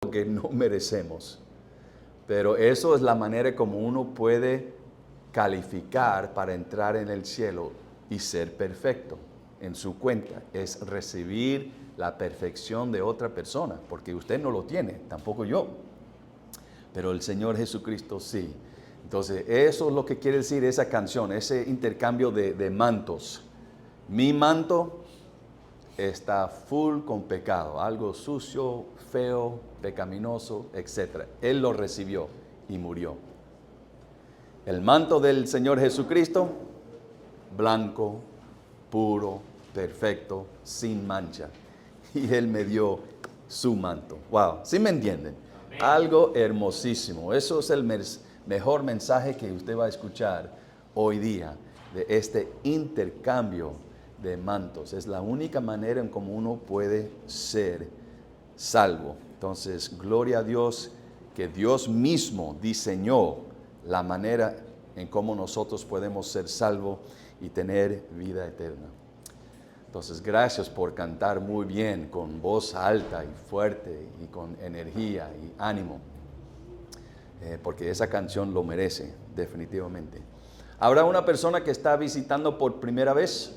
algo que no merecemos. Pero eso es la manera como uno puede calificar para entrar en el cielo y ser perfecto en su cuenta. Es recibir la perfección de otra persona, porque usted no lo tiene, tampoco yo. Pero el Señor Jesucristo sí. Entonces, eso es lo que quiere decir esa canción, ese intercambio de mantos. Mi manto está full con pecado, algo sucio, feo, pecaminoso, etc. Él lo recibió y murió. El manto del Señor Jesucristo, blanco, puro, perfecto, sin mancha. Y Él me dio su manto. Wow, ¿sí me entienden? Amén. Algo hermosísimo. Eso es el mejor mensaje que usted va a escuchar hoy día, de este intercambio de mantos. Es la única manera en cómo uno puede ser salvo. Entonces, gloria a Dios que Dios mismo diseñó la manera en cómo nosotros podemos ser salvos y tener vida eterna. Entonces, gracias por cantar muy bien, con voz alta y fuerte y con energía y ánimo, porque esa canción lo merece, definitivamente. ¿Habrá una persona que está visitando por primera vez?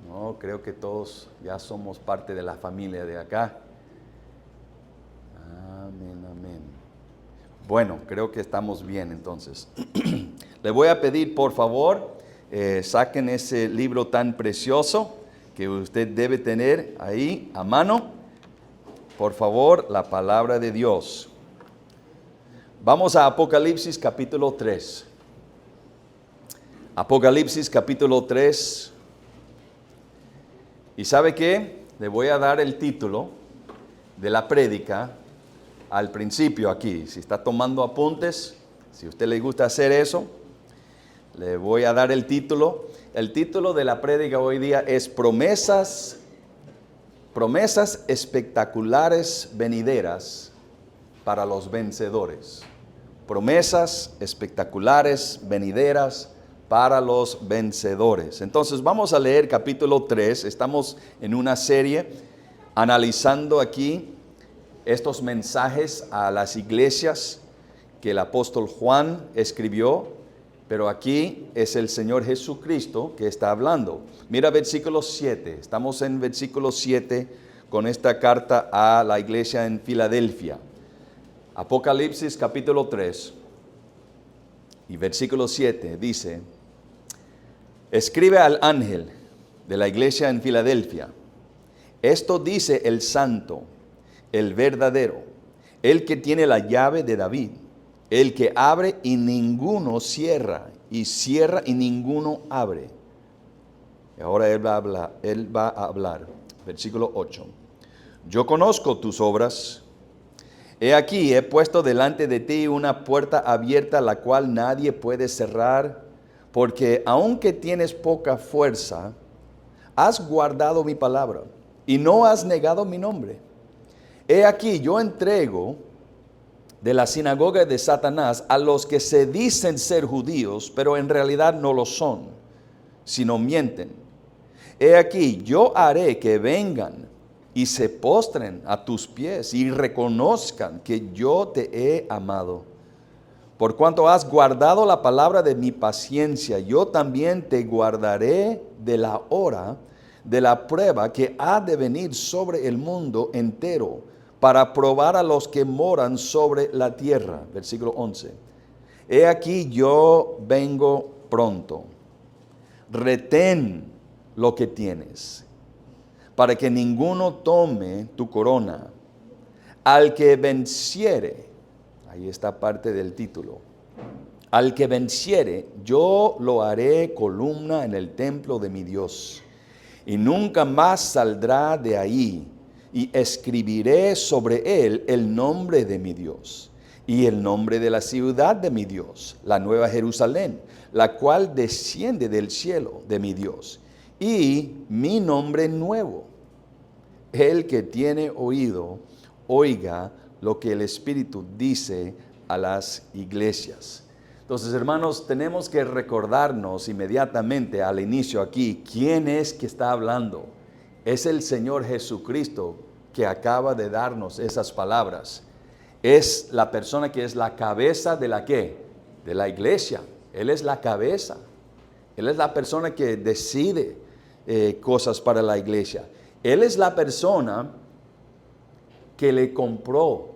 No, creo que todos ya somos parte de la familia de acá. Amén, amén. Bueno, creo que estamos bien entonces. Le voy a pedir, por favor, saquen ese libro tan precioso que usted debe tener ahí a mano. Por favor, la palabra de Dios. Vamos a Apocalipsis capítulo 3. Apocalipsis capítulo 3. ¿Y sabe qué? Le voy a dar el título de la prédica al principio aquí. Si está tomando apuntes, si a usted le gusta hacer eso, le voy a dar el título. El título de la prédica hoy día es promesas espectaculares venideras para los vencedores. Promesas espectaculares venideras para los vencedores. Entonces vamos a leer capítulo 3. Estamos en una serie analizando aquí estos mensajes a las iglesias que el apóstol Juan escribió, pero aquí es el Señor Jesucristo que está hablando. Mira versículo 7, estamos en versículo 7 con esta carta a la iglesia en Filadelfia. Apocalipsis capítulo 3 y versículo 7 dice: escribe al ángel de la iglesia en Filadelfia, esto dice el santo, el verdadero, el que tiene la llave de David, el que abre y ninguno cierra, y cierra y ninguno abre. Y ahora él va a hablar. Versículo 8. Yo conozco tus obras. He aquí, he puesto delante de ti una puerta abierta, la cual nadie puede cerrar, porque aunque tienes poca fuerza, has guardado mi palabra y no has negado mi nombre. He aquí, yo entrego de la sinagoga de Satanás a los que se dicen ser judíos, pero en realidad no lo son, sino mienten. He aquí, yo haré que vengan y se postren a tus pies y reconozcan que yo te he amado. Por cuanto has guardado la palabra de mi paciencia, yo también te guardaré de la hora de la prueba que ha de venir sobre el mundo entero, para probar a los que moran sobre la tierra. Versículo 11. He aquí yo vengo pronto. Retén lo que tienes, para que ninguno tome tu corona. Al que venciere, ahí está parte del título. Al que venciere, yo lo haré columna en el templo de mi Dios, y nunca más saldrá de ahí, y escribiré sobre él el nombre de mi Dios, y el nombre de la ciudad de mi Dios, la nueva Jerusalén, la cual desciende del cielo de mi Dios, y mi nombre nuevo. El que tiene oído, oiga lo que el Espíritu dice a las iglesias. Entonces, hermanos, tenemos que recordarnos inmediatamente al inicio aquí, ¿quién es que está hablando? Es el Señor Jesucristo, que acaba de darnos esas palabras. Es la persona que es la cabeza de la ¿qué? De la iglesia. Él es la cabeza. Él es la persona que decide cosas para la iglesia. Él es la persona que le compró.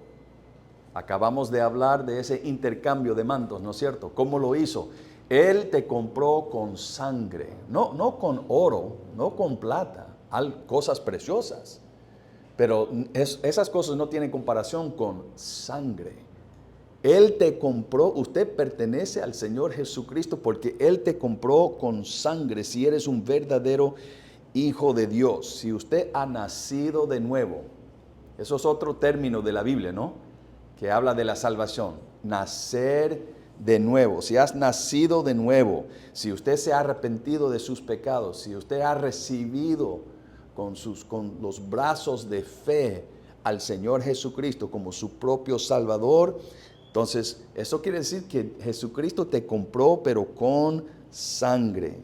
Acabamos de hablar de ese intercambio de mantos, ¿no es cierto? ¿Cómo lo hizo? Él te compró con sangre, no con oro, no con plata, cosas preciosas. Pero esas cosas no tienen comparación con sangre. Él te compró, usted pertenece al Señor Jesucristo porque Él te compró con sangre si eres un verdadero hijo de Dios. Si usted ha nacido de nuevo, eso es otro término de la Biblia, ¿no? Que habla de la salvación, nacer de nuevo. Si has nacido de nuevo, si usted se ha arrepentido de sus pecados, si usted ha recibido con los brazos de fe al Señor Jesucristo como su propio Salvador, entonces eso quiere decir que Jesucristo te compró pero con sangre.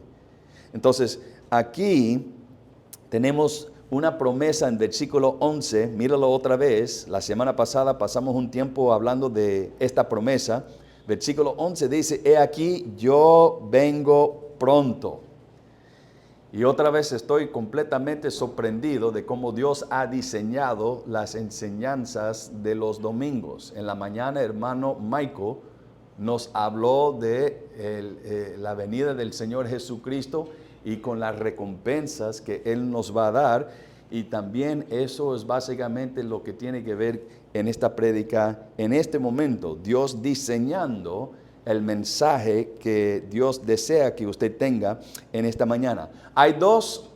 Entonces aquí tenemos una promesa en versículo 11, míralo otra vez. La semana pasada pasamos un tiempo hablando de esta promesa. Versículo 11 dice, he aquí yo vengo pronto. Y otra vez estoy completamente sorprendido de cómo Dios ha diseñado las enseñanzas de los domingos. En la mañana, hermano Michael nos habló de la venida del Señor Jesucristo y con las recompensas que Él nos va a dar. Y también eso es básicamente lo que tiene que ver en esta prédica en este momento. Dios diseñando el mensaje que Dios desea que usted tenga en esta mañana. Hay dos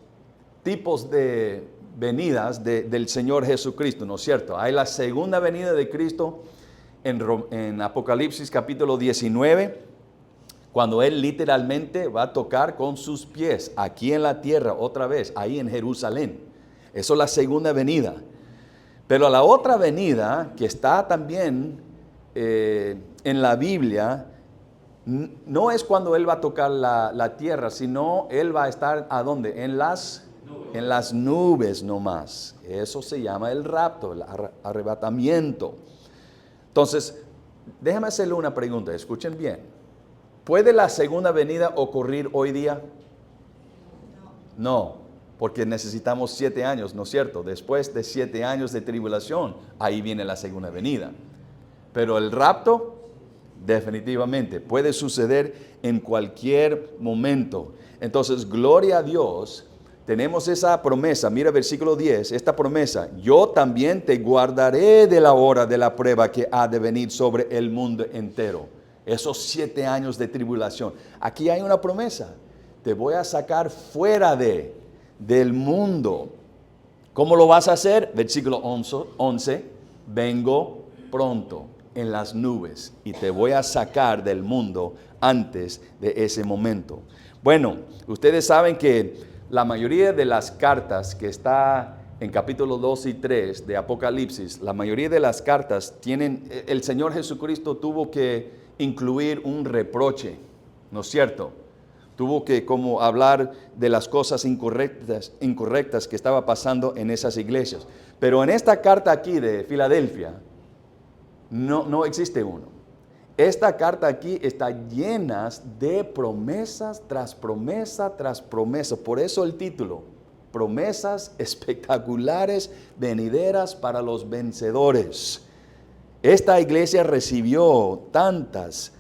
tipos de venidas del Señor Jesucristo, ¿no es cierto? Hay la segunda venida de Cristo en Apocalipsis capítulo 19, cuando Él literalmente va a tocar con sus pies aquí en la tierra otra vez, ahí en Jerusalén. Eso es la segunda venida. Pero la otra venida que está también en la Biblia, no es cuando Él va a tocar la tierra, sino Él va a estar ¿a dónde? En las nubes nomás. Eso se llama el rapto, el arrebatamiento. Entonces, déjame hacerle una pregunta, escuchen bien. ¿Puede la segunda venida ocurrir hoy día? No, porque necesitamos 7 años, ¿no es cierto? Después de 7 años de tribulación, ahí viene la segunda venida. Pero el rapto, definitivamente, puede suceder en cualquier momento. Entonces, gloria a Dios, tenemos esa promesa. Mira versículo 10, esta promesa. Yo también te guardaré de la hora de la prueba que ha de venir sobre el mundo entero. Esos 7 años de tribulación. Aquí hay una promesa. Te voy a sacar fuera del mundo. ¿Cómo lo vas a hacer? Versículo 11, vengo pronto en las nubes y te voy a sacar del mundo antes de ese momento. Bueno, ustedes saben que la mayoría de las cartas que está en capítulo 2 y 3 de Apocalipsis, la mayoría de las cartas tienen, el Señor Jesucristo tuvo que incluir un reproche, ¿no es cierto? Tuvo que como hablar de las cosas incorrectas que estaba pasando en esas iglesias. Pero en esta carta aquí de Filadelfia, no existe uno. Esta carta aquí está llena de promesas tras promesa tras promesa. Por eso el título, promesas espectaculares venideras para los vencedores. Esta iglesia recibió tantas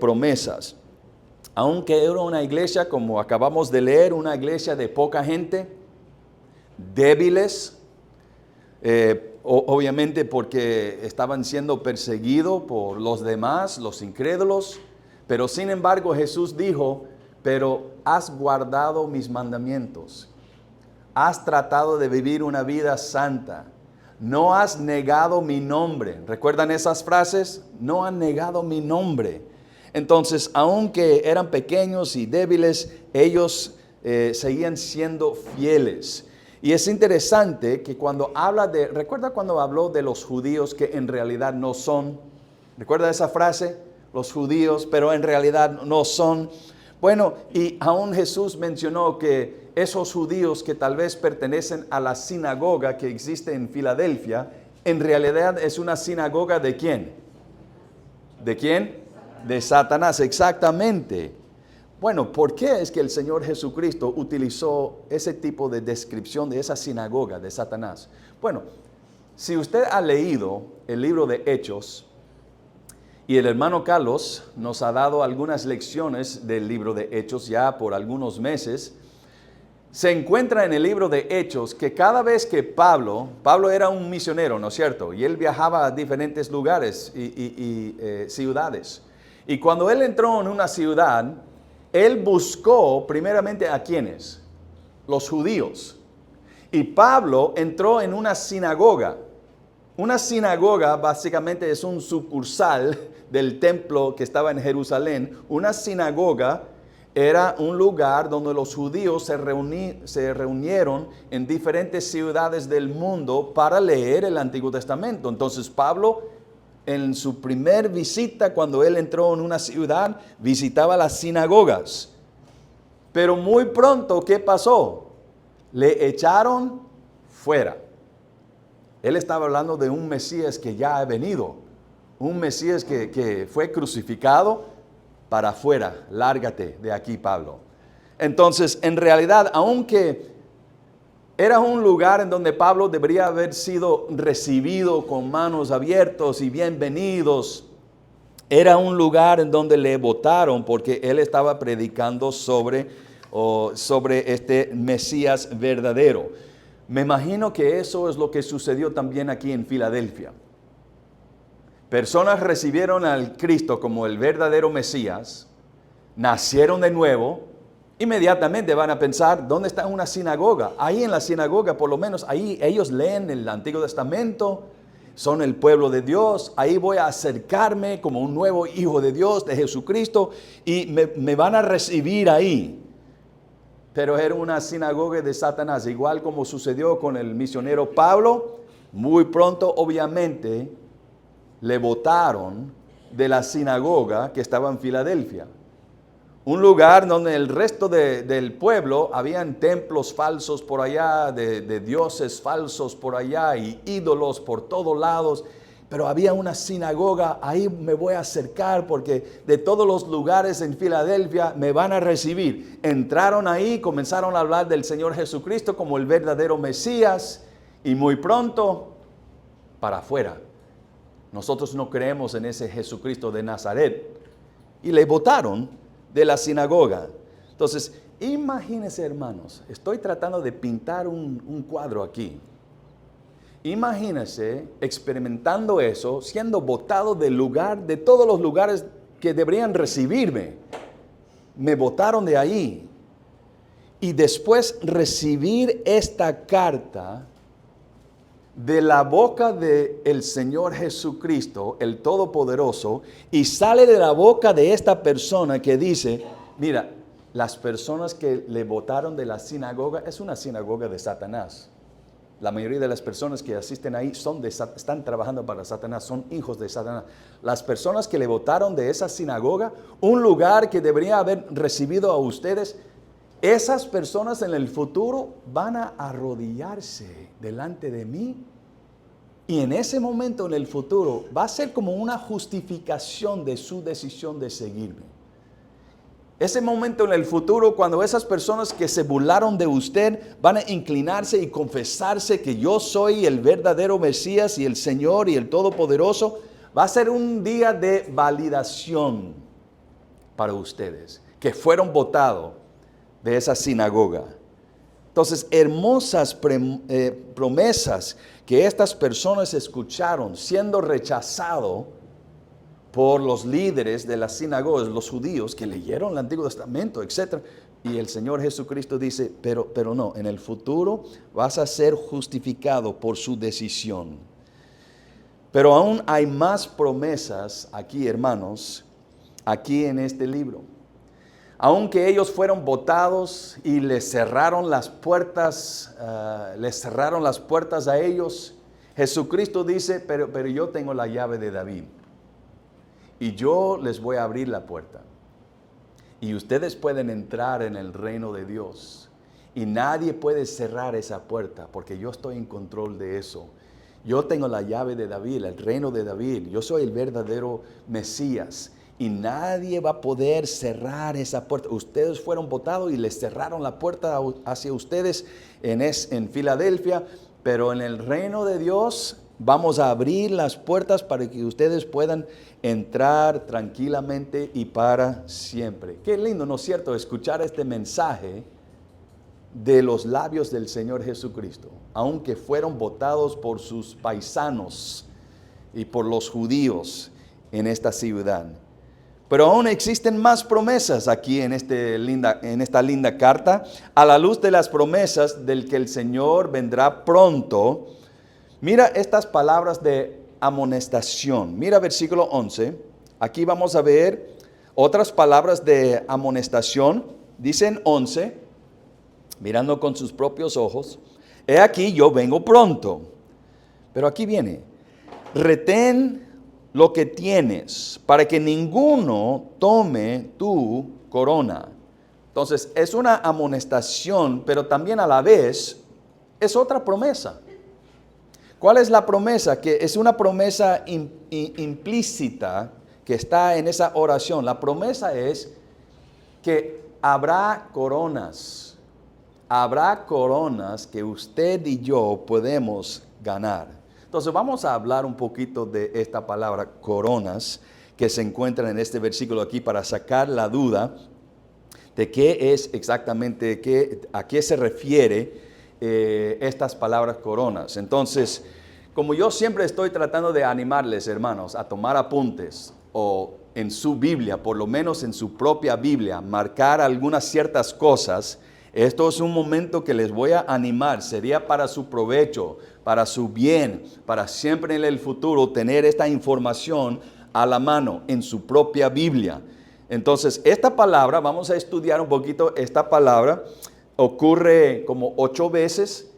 promesas. Aunque era una iglesia, como acabamos de leer, una iglesia de poca gente, débiles, obviamente porque estaban siendo perseguidos por los demás, los incrédulos, pero sin embargo Jesús dijo, pero has guardado mis mandamientos, has tratado de vivir una vida santa, no has negado mi nombre. ¿Recuerdan esas frases? No han negado mi nombre. Entonces, aunque eran pequeños y débiles, ellos seguían siendo fieles. Y es interesante que cuando ¿recuerda cuando habló de los judíos que en realidad no son? ¿Recuerda esa frase? Los judíos, pero en realidad no son. Bueno, y aún Jesús mencionó que esos judíos que tal vez pertenecen a la sinagoga que existe en Filadelfia, en realidad es una sinagoga ¿de quién? ¿De quién? De Satanás, exactamente. Bueno, ¿por qué es que el Señor Jesucristo utilizó ese tipo de descripción de esa sinagoga de Satanás? Bueno, si usted ha leído el libro de Hechos, y el hermano Carlos nos ha dado algunas lecciones del libro de Hechos ya por algunos meses, se encuentra en el libro de Hechos que cada vez que Pablo era un misionero, ¿no es cierto? Y él viajaba a diferentes lugares y ciudades. Y cuando él entró en una ciudad, él buscó primeramente ¿a quiénes? Los judíos. Y Pablo entró en una sinagoga. Una sinagoga básicamente es un sucursal del templo que estaba en Jerusalén. Una sinagoga era un lugar donde los judíos se reunieron en diferentes ciudades del mundo para leer el Antiguo Testamento. Entonces Pablo, en su primer visita, cuando él entró en una ciudad, visitaba las sinagogas. Pero muy pronto, ¿qué pasó? Le echaron fuera. Él estaba hablando de un Mesías que ya ha venido, un Mesías que fue crucificado. Para afuera, lárgate de aquí, Pablo. Entonces, en realidad, aunque era un lugar en donde Pablo debería haber sido recibido con manos abiertas y bienvenidos, era un lugar en donde le botaron porque él estaba predicando sobre este Mesías verdadero. Me imagino que eso es lo que sucedió también aquí en Filadelfia. Personas recibieron al Cristo como el verdadero Mesías, nacieron de nuevo, inmediatamente van a pensar, ¿dónde está una sinagoga? Ahí en la sinagoga, por lo menos, ahí ellos leen el Antiguo Testamento, son el pueblo de Dios, ahí voy a acercarme como un nuevo hijo de Dios, de Jesucristo, y me van a recibir ahí. Pero era una sinagoga de Satanás, igual como sucedió con el misionero Pablo. Muy pronto, obviamente, le botaron de la sinagoga que estaba en Filadelfia. Un lugar donde el resto del pueblo, habían templos falsos por allá, de dioses falsos por allá y ídolos por todos lados. Pero había una sinagoga, ahí me voy a acercar porque de todos los lugares en Filadelfia me van a recibir. Entraron ahí, comenzaron a hablar del Señor Jesucristo como el verdadero Mesías y muy pronto para afuera. Nosotros no creemos en ese Jesucristo de Nazaret. Y le botaron de la sinagoga. Entonces, imagínense, hermanos, estoy tratando de pintar un cuadro aquí. Imagínense experimentando eso, siendo botado del lugar, de todos los lugares que deberían recibirme. Me botaron de ahí. Y después recibir esta carta de la boca del Señor Jesucristo, el Todopoderoso, y sale de la boca de esta persona que dice, mira, las personas que le botaron de la sinagoga, es una sinagoga de Satanás. La mayoría de las personas que asisten ahí están trabajando para Satanás, son hijos de Satanás. Las personas que le botaron de esa sinagoga, un lugar que debería haber recibido a ustedes, esas personas en el futuro van a arrodillarse delante de mí y en ese momento en el futuro va a ser como una justificación de su decisión de seguirme. Ese momento en el futuro cuando esas personas que se burlaron de usted van a inclinarse y confesarse que yo soy el verdadero Mesías y el Señor y el Todopoderoso, va a ser un día de validación para ustedes que fueron votados de esa sinagoga. Entonces, hermosas promesas que estas personas escucharon siendo rechazado por los líderes de las sinagogas, los judíos que leyeron el Antiguo Testamento, etc. Y el Señor Jesucristo dice, pero no, en el futuro vas a ser justificado por su decisión. Pero aún hay más promesas aquí, hermanos, aquí en este libro. Aunque ellos fueron votados y les cerraron las puertas a ellos, Jesucristo dice, pero yo tengo la llave de David y yo les voy a abrir la puerta y ustedes pueden entrar en el reino de Dios Y nadie puede cerrar esa puerta porque yo estoy en control de eso. Yo tengo la llave de David, el reino de David. Yo soy el verdadero Mesías. Y nadie va a poder cerrar esa puerta. Ustedes fueron votados y les cerraron la puerta hacia ustedes en Filadelfia. Pero en el reino de Dios vamos a abrir las puertas para que ustedes puedan entrar tranquilamente y para siempre. Qué lindo, ¿no es cierto?, escuchar este mensaje de los labios del Señor Jesucristo, aunque fueron votados por sus paisanos y por los judíos en esta ciudad. Pero aún existen más promesas aquí en esta linda carta, a la luz de las promesas del que el Señor vendrá pronto. Mira estas palabras de amonestación. Mira versículo 11. Aquí vamos a ver otras palabras de amonestación. Dicen 11, mirando con sus propios ojos: he aquí yo vengo pronto. Pero aquí viene: retén lo que tienes, para que ninguno tome tu corona. Entonces es una amonestación, pero también a la vez es otra promesa. ¿Cuál es la promesa? Que es una promesa implícita que está en esa oración. La promesa es que habrá coronas. Habrá coronas que usted y yo podemos ganar. Entonces vamos a hablar un poquito de esta palabra coronas que se encuentra en este versículo aquí para sacar la duda de qué es exactamente, a qué se refiere estas palabras coronas. Entonces, como yo siempre estoy tratando de animarles, hermanos, a tomar apuntes o en su Biblia, por lo menos en su propia Biblia, marcar algunas ciertas cosas. Esto es un momento que les voy a animar, sería para su provecho, para su bien, para siempre en el futuro tener esta información a la mano en su propia Biblia. Entonces, esta palabra, vamos a estudiar un poquito, esta palabra ocurre como 8 veces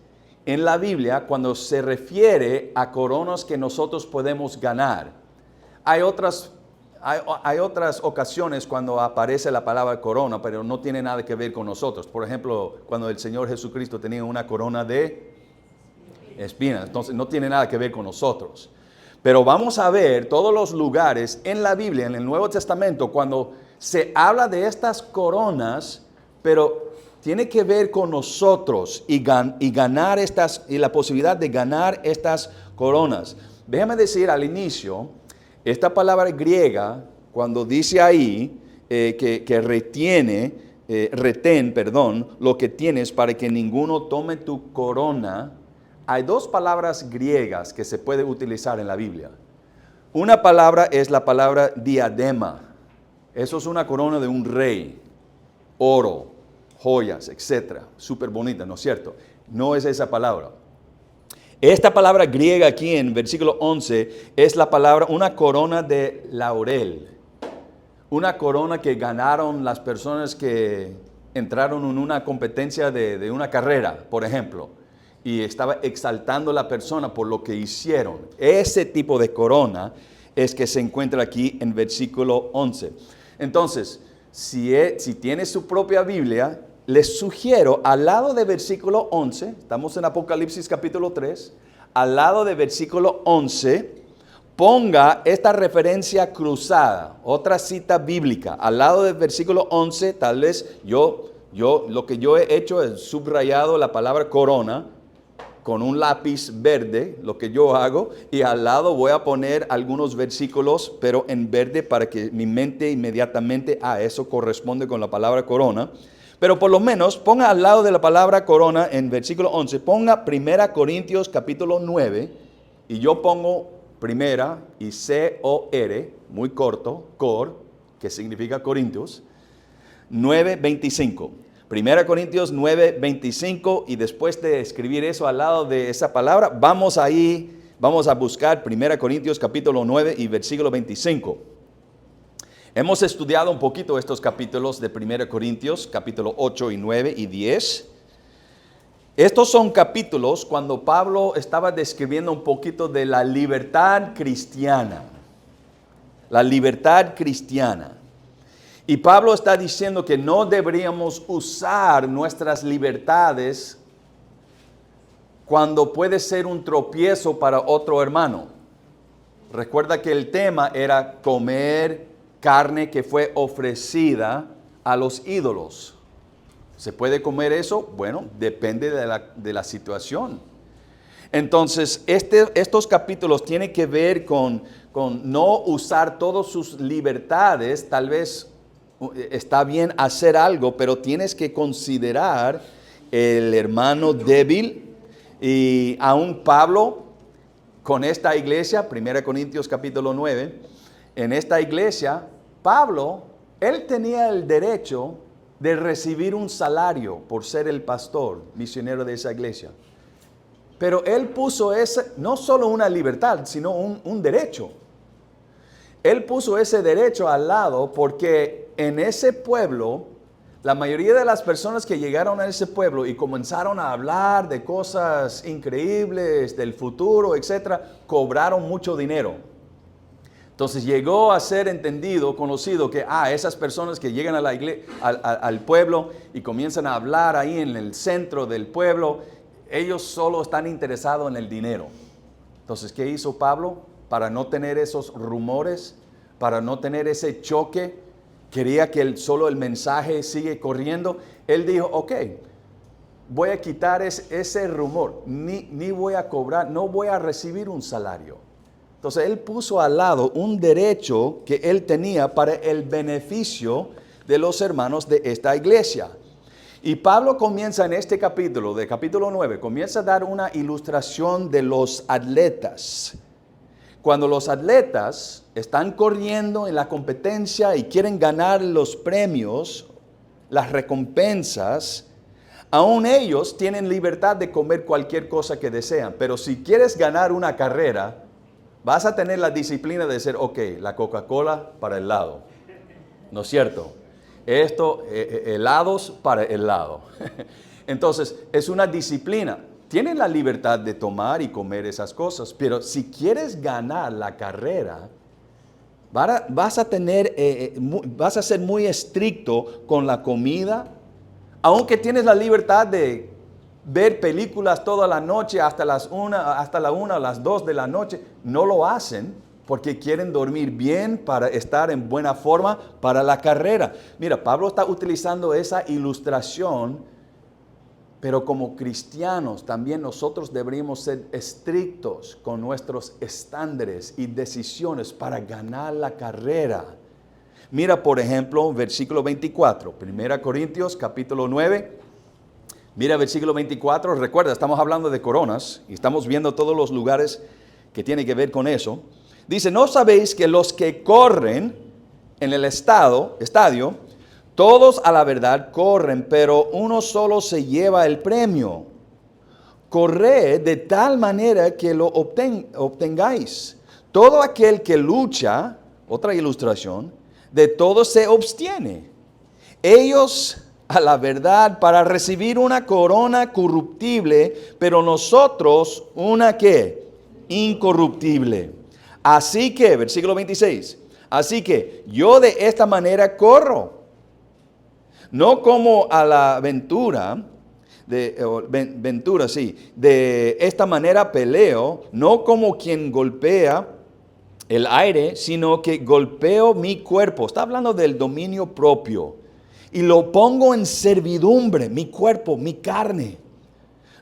en la Biblia cuando se refiere a coronas que nosotros podemos ganar. Hay otras ocasiones cuando aparece la palabra corona, pero no tiene nada que ver con nosotros. Por ejemplo, cuando el Señor Jesucristo tenía una corona de espinas, entonces no tiene nada que ver con nosotros. Pero vamos a ver todos los lugares en la Biblia, en el Nuevo Testamento, cuando se habla de estas coronas, pero tiene que ver con nosotros y ganar y la posibilidad de ganar estas coronas. Déjame decir al inicio, esta palabra griega, cuando dice ahí que retén, lo que tienes para que ninguno tome tu corona, hay 2 palabras griegas que se puede utilizar en la Biblia. Una palabra es la palabra diadema. Eso es una corona de un rey, oro, joyas, etc. Súper bonita, ¿no es cierto? No es esa palabra. Esta palabra griega aquí en versículo 11 es la palabra, una corona de laurel. Una corona que ganaron las personas que entraron en una competencia de una carrera, por ejemplo. Y estaba exaltando a la persona por lo que hicieron. Ese tipo de corona es que se encuentra aquí en versículo 11. Entonces, si tiene su propia Biblia, les sugiero al lado de versículo 11, estamos en Apocalipsis capítulo 3, al lado de versículo 11, ponga esta referencia cruzada, otra cita bíblica. Al lado del versículo 11, tal vez lo que yo he hecho es subrayado la palabra corona con un lápiz verde, lo que yo hago, y al lado voy a poner algunos versículos, pero en verde para que mi mente inmediatamente, eso corresponde con la palabra corona. Pero por lo menos ponga al lado de la palabra corona en versículo 11, ponga 1 Corintios capítulo 9, y yo pongo primera y C-O-R, muy corto, cor, que significa Corintios, 9:25. 1 Corintios 9:25, y después de escribir eso al lado de esa palabra, vamos a buscar 1 Corintios capítulo 9 y versículo 25. Hemos estudiado un poquito estos capítulos de 1 Corintios, capítulo 8 y 9 y 10. Estos son capítulos cuando Pablo estaba describiendo un poquito de la libertad cristiana. La libertad cristiana. Y Pablo está diciendo que no deberíamos usar nuestras libertades cuando puede ser un tropiezo para otro hermano. Recuerda que el tema era comer carne que fue ofrecida a los ídolos. ¿Se puede comer eso? Bueno, depende de la situación. Entonces, estos capítulos tienen que ver con no usar todas sus libertades. Tal vez está bien hacer algo, pero tienes que considerar el hermano débil. Y aún Pablo, con esta iglesia, 1 Corintios capítulo 9, en esta iglesia, Pablo, él tenía el derecho de recibir un salario por ser el pastor, misionero de esa iglesia. Pero él puso no solo una libertad, sino un derecho. Él puso ese derecho al lado porque en ese pueblo, la mayoría de las personas que llegaron a ese pueblo y comenzaron a hablar de cosas increíbles, del futuro, etc., cobraron mucho dinero. Entonces llegó a ser conocido que esas personas que llegan a al pueblo y comienzan a hablar ahí en el centro del pueblo, ellos solo están interesados en el dinero. Entonces, ¿qué hizo Pablo? Para no tener esos rumores, para no tener ese choque, quería que solo el mensaje sigue corriendo. Él dijo, ok, voy a quitar ese rumor, ni voy a cobrar, no voy a recibir un salario. Entonces él puso al lado un derecho que él tenía para el beneficio de los hermanos de esta iglesia. Y Pablo comienza en este capítulo, de capítulo 9, comienza a dar una ilustración de los atletas. Cuando los atletas están corriendo en la competencia y quieren ganar los premios, las recompensas, aún ellos tienen libertad de comer cualquier cosa que desean. Pero si quieres ganar una carrera, vas a tener la disciplina de decir, ok, la Coca-Cola para el lado. ¿No es cierto? Helados para el lado. Entonces, es una disciplina. Tienen la libertad de tomar y comer esas cosas, pero si quieres ganar la carrera, vas a ser muy estricto con la comida, aunque tienes la libertad de ver películas toda la noche hasta la 1 o las 2 de la noche. No lo hacen porque quieren dormir bien para estar en buena forma para la carrera. Mira, Pablo está utilizando esa ilustración. Pero como cristianos también nosotros deberíamos ser estrictos con nuestros estándares y decisiones para ganar la carrera. Mira, por ejemplo, versículo 24, 1 Corintios capítulo 9. Mira versículo 24, recuerda, estamos hablando de coronas y estamos viendo todos los lugares que tienen que ver con eso. Dice, ¿no sabéis que los que corren en el estadio, todos a la verdad corren, pero uno solo se lleva el premio? Corred de tal manera que lo obtengáis. Todo aquel que lucha, otra ilustración, de todo se abstiene. Ellos a la verdad para recibir una corona corruptible, pero nosotros una ¿qué? Incorruptible. Así que, versículo 26, así que yo de esta manera corro. No como a la ventura, de esta manera peleo, no como quien golpea el aire, sino que golpeo mi cuerpo. Está hablando del dominio propio. Y lo pongo en servidumbre, mi cuerpo, mi carne.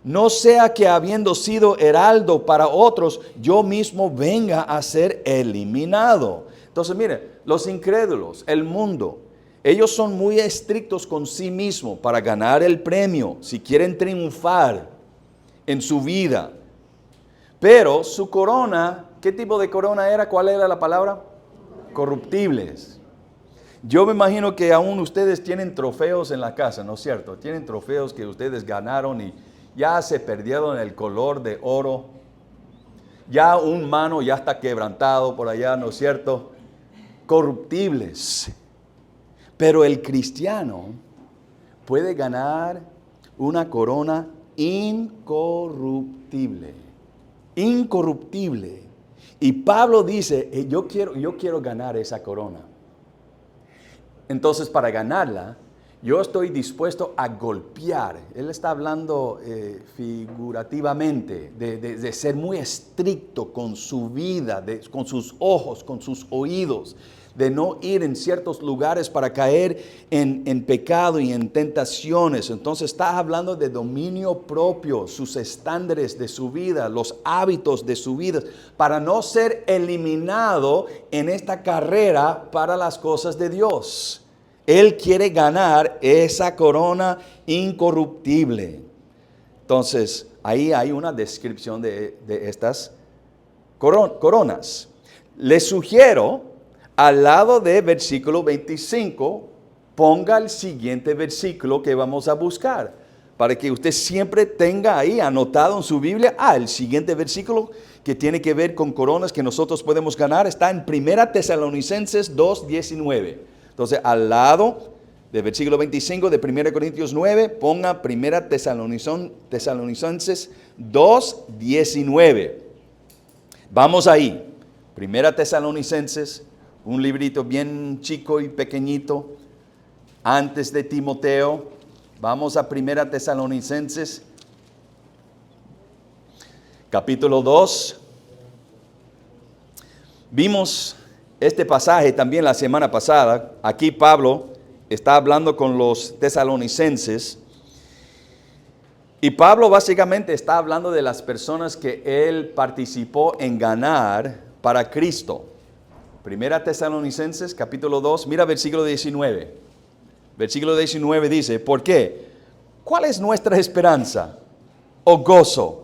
No sea que habiendo sido heraldo para otros, yo mismo venga a ser eliminado. Entonces, mire, los incrédulos, el mundo, ellos son muy estrictos con sí mismos para ganar el premio, si quieren triunfar en su vida. Pero su corona, ¿qué tipo de corona era? ¿Cuál era la palabra? Corruptibles. Yo me imagino que aún ustedes tienen trofeos en la casa, ¿no es cierto? Tienen trofeos que ustedes ganaron y ya se perdieron el color de oro. Ya un mano ya está quebrantado por allá, ¿no es cierto? Corruptibles. Pero el cristiano puede ganar una corona incorruptible. Incorruptible. Y Pablo dice, yo quiero ganar esa corona. Entonces, para ganarla, yo estoy dispuesto a golpear. Él está hablando figurativamente de ser muy estricto con su vida, con sus ojos, con sus oídos, de no ir en ciertos lugares para caer en pecado y en tentaciones. Entonces está hablando de dominio propio, sus estándares de su vida, los hábitos de su vida, para no ser eliminado en esta carrera para las cosas de Dios. Él quiere ganar esa corona incorruptible. Entonces, ahí hay una descripción de estas coronas. Les sugiero, al lado de versículo 25, ponga el siguiente versículo que vamos a buscar, para que usted siempre tenga ahí anotado en su Biblia, el siguiente versículo que tiene que ver con coronas que nosotros podemos ganar, está en 1 Tesalonicenses 2:19. Entonces, al lado del versículo 25 de 1 Corintios 9, ponga 1 Tesalonicenses 2:19. Vamos ahí. 1 Tesalonicenses, un librito bien chico y pequeñito, antes de Timoteo. Vamos a 1 Tesalonicenses, capítulo 2. Vimos este pasaje también la semana pasada. Aquí Pablo está hablando con los tesalonicenses. Y Pablo básicamente está hablando de las personas que él participó en ganar para Cristo. 1 Tesalonicenses, capítulo 2, mira versículo 19. Versículo 19 dice, ¿por qué? ¿Cuál es nuestra esperanza? ¿O gozo?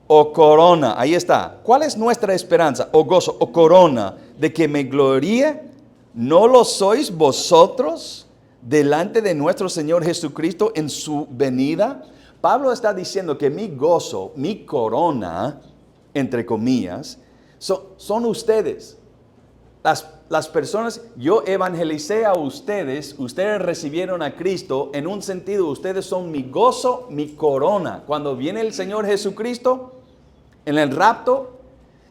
¿O corona? Ahí está. ¿Cuál es nuestra esperanza? ¿O gozo? ¿O corona? ¿De que me gloríe? ¿No lo sois vosotros delante de nuestro Señor Jesucristo en su venida? Pablo está diciendo que mi gozo, mi corona, entre comillas, son ustedes. Las personas, yo evangelicé a ustedes, ustedes recibieron a Cristo, en un sentido, ustedes son mi gozo, mi corona. Cuando viene el Señor Jesucristo, en el rapto,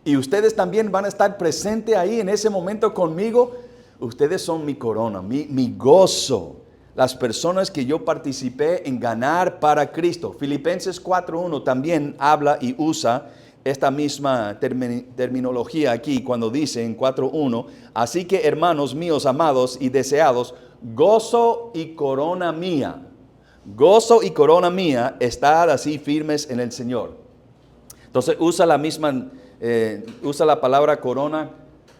y ustedes también van a estar presentes ahí en ese momento conmigo, ustedes son mi corona, mi gozo. Las personas que yo participé en ganar para Cristo. Filipenses 4:1 también habla y usa esta misma terminología aquí cuando dice en 4:1, así que hermanos míos amados y deseados, gozo y corona mía, estad así firmes en el Señor. Entonces usa la palabra corona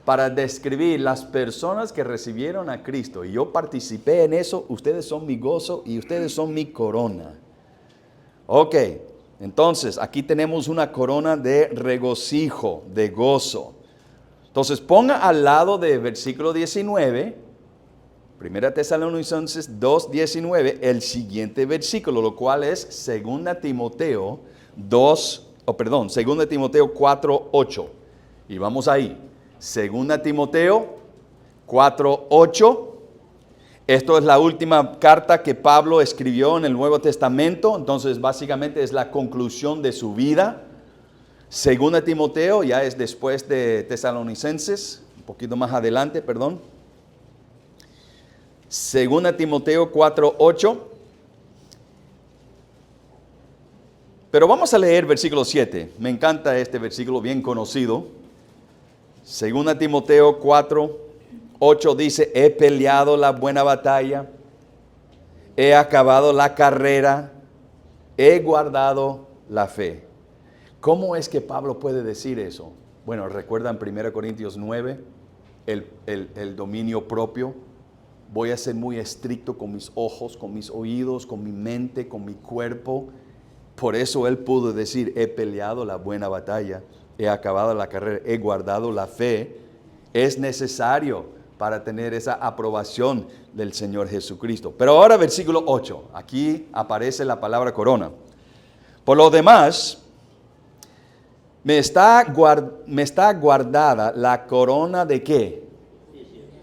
para describir las personas que recibieron a Cristo. Y yo participé en eso, ustedes son mi gozo y ustedes son mi corona. Ok. Entonces, aquí tenemos una corona de regocijo, de gozo. Entonces, ponga al lado de versículo 19, 1 Tesalonicenses 2:19, el siguiente versículo, lo cual es 2 Timoteo 4:8. Y vamos ahí. 2 Timoteo 4:8. Esto es la última carta que Pablo escribió en el Nuevo Testamento, entonces básicamente es la conclusión de su vida. 2 Timoteo ya es después de Tesalonicenses, un poquito más adelante, perdón. 2 Timoteo 4:8. Pero vamos a leer versículo 7. Me encanta este versículo bien conocido. 2 Timoteo 4:8 dice, he peleado la buena batalla, he acabado la carrera, he guardado la fe. ¿Cómo es que Pablo puede decir eso? Bueno, recuerdan 1 Corintios 9, el dominio propio. Voy a ser muy estricto con mis ojos, con mis oídos, con mi mente, con mi cuerpo. Por eso él pudo decir, he peleado la buena batalla, he acabado la carrera, he guardado la fe. Es necesario para tener esa aprobación del Señor Jesucristo. Pero ahora versículo 8, aquí aparece la palabra corona. Por lo demás, me está guardada la corona de ¿qué?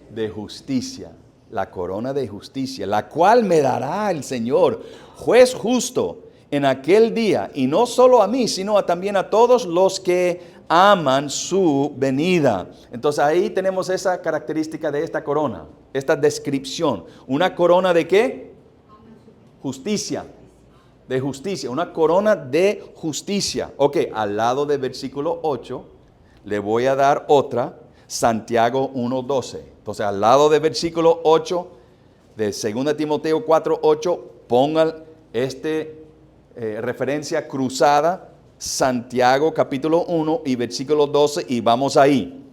De justicia. La corona de justicia, la cual me dará el Señor, juez justo, en aquel día, y no solo a mí, sino también a todos los que aman su venida. Entonces ahí tenemos esa característica de esta corona, esta descripción. ¿Una corona de qué? Justicia. De justicia, una corona de justicia. Ok, al lado del versículo 8, le voy a dar otra, Santiago 1:12. Entonces, al lado del versículo 8, de 2 Timoteo 4:8, pongan referencia cruzada, Santiago capítulo 1 y versículo 12, y vamos ahí.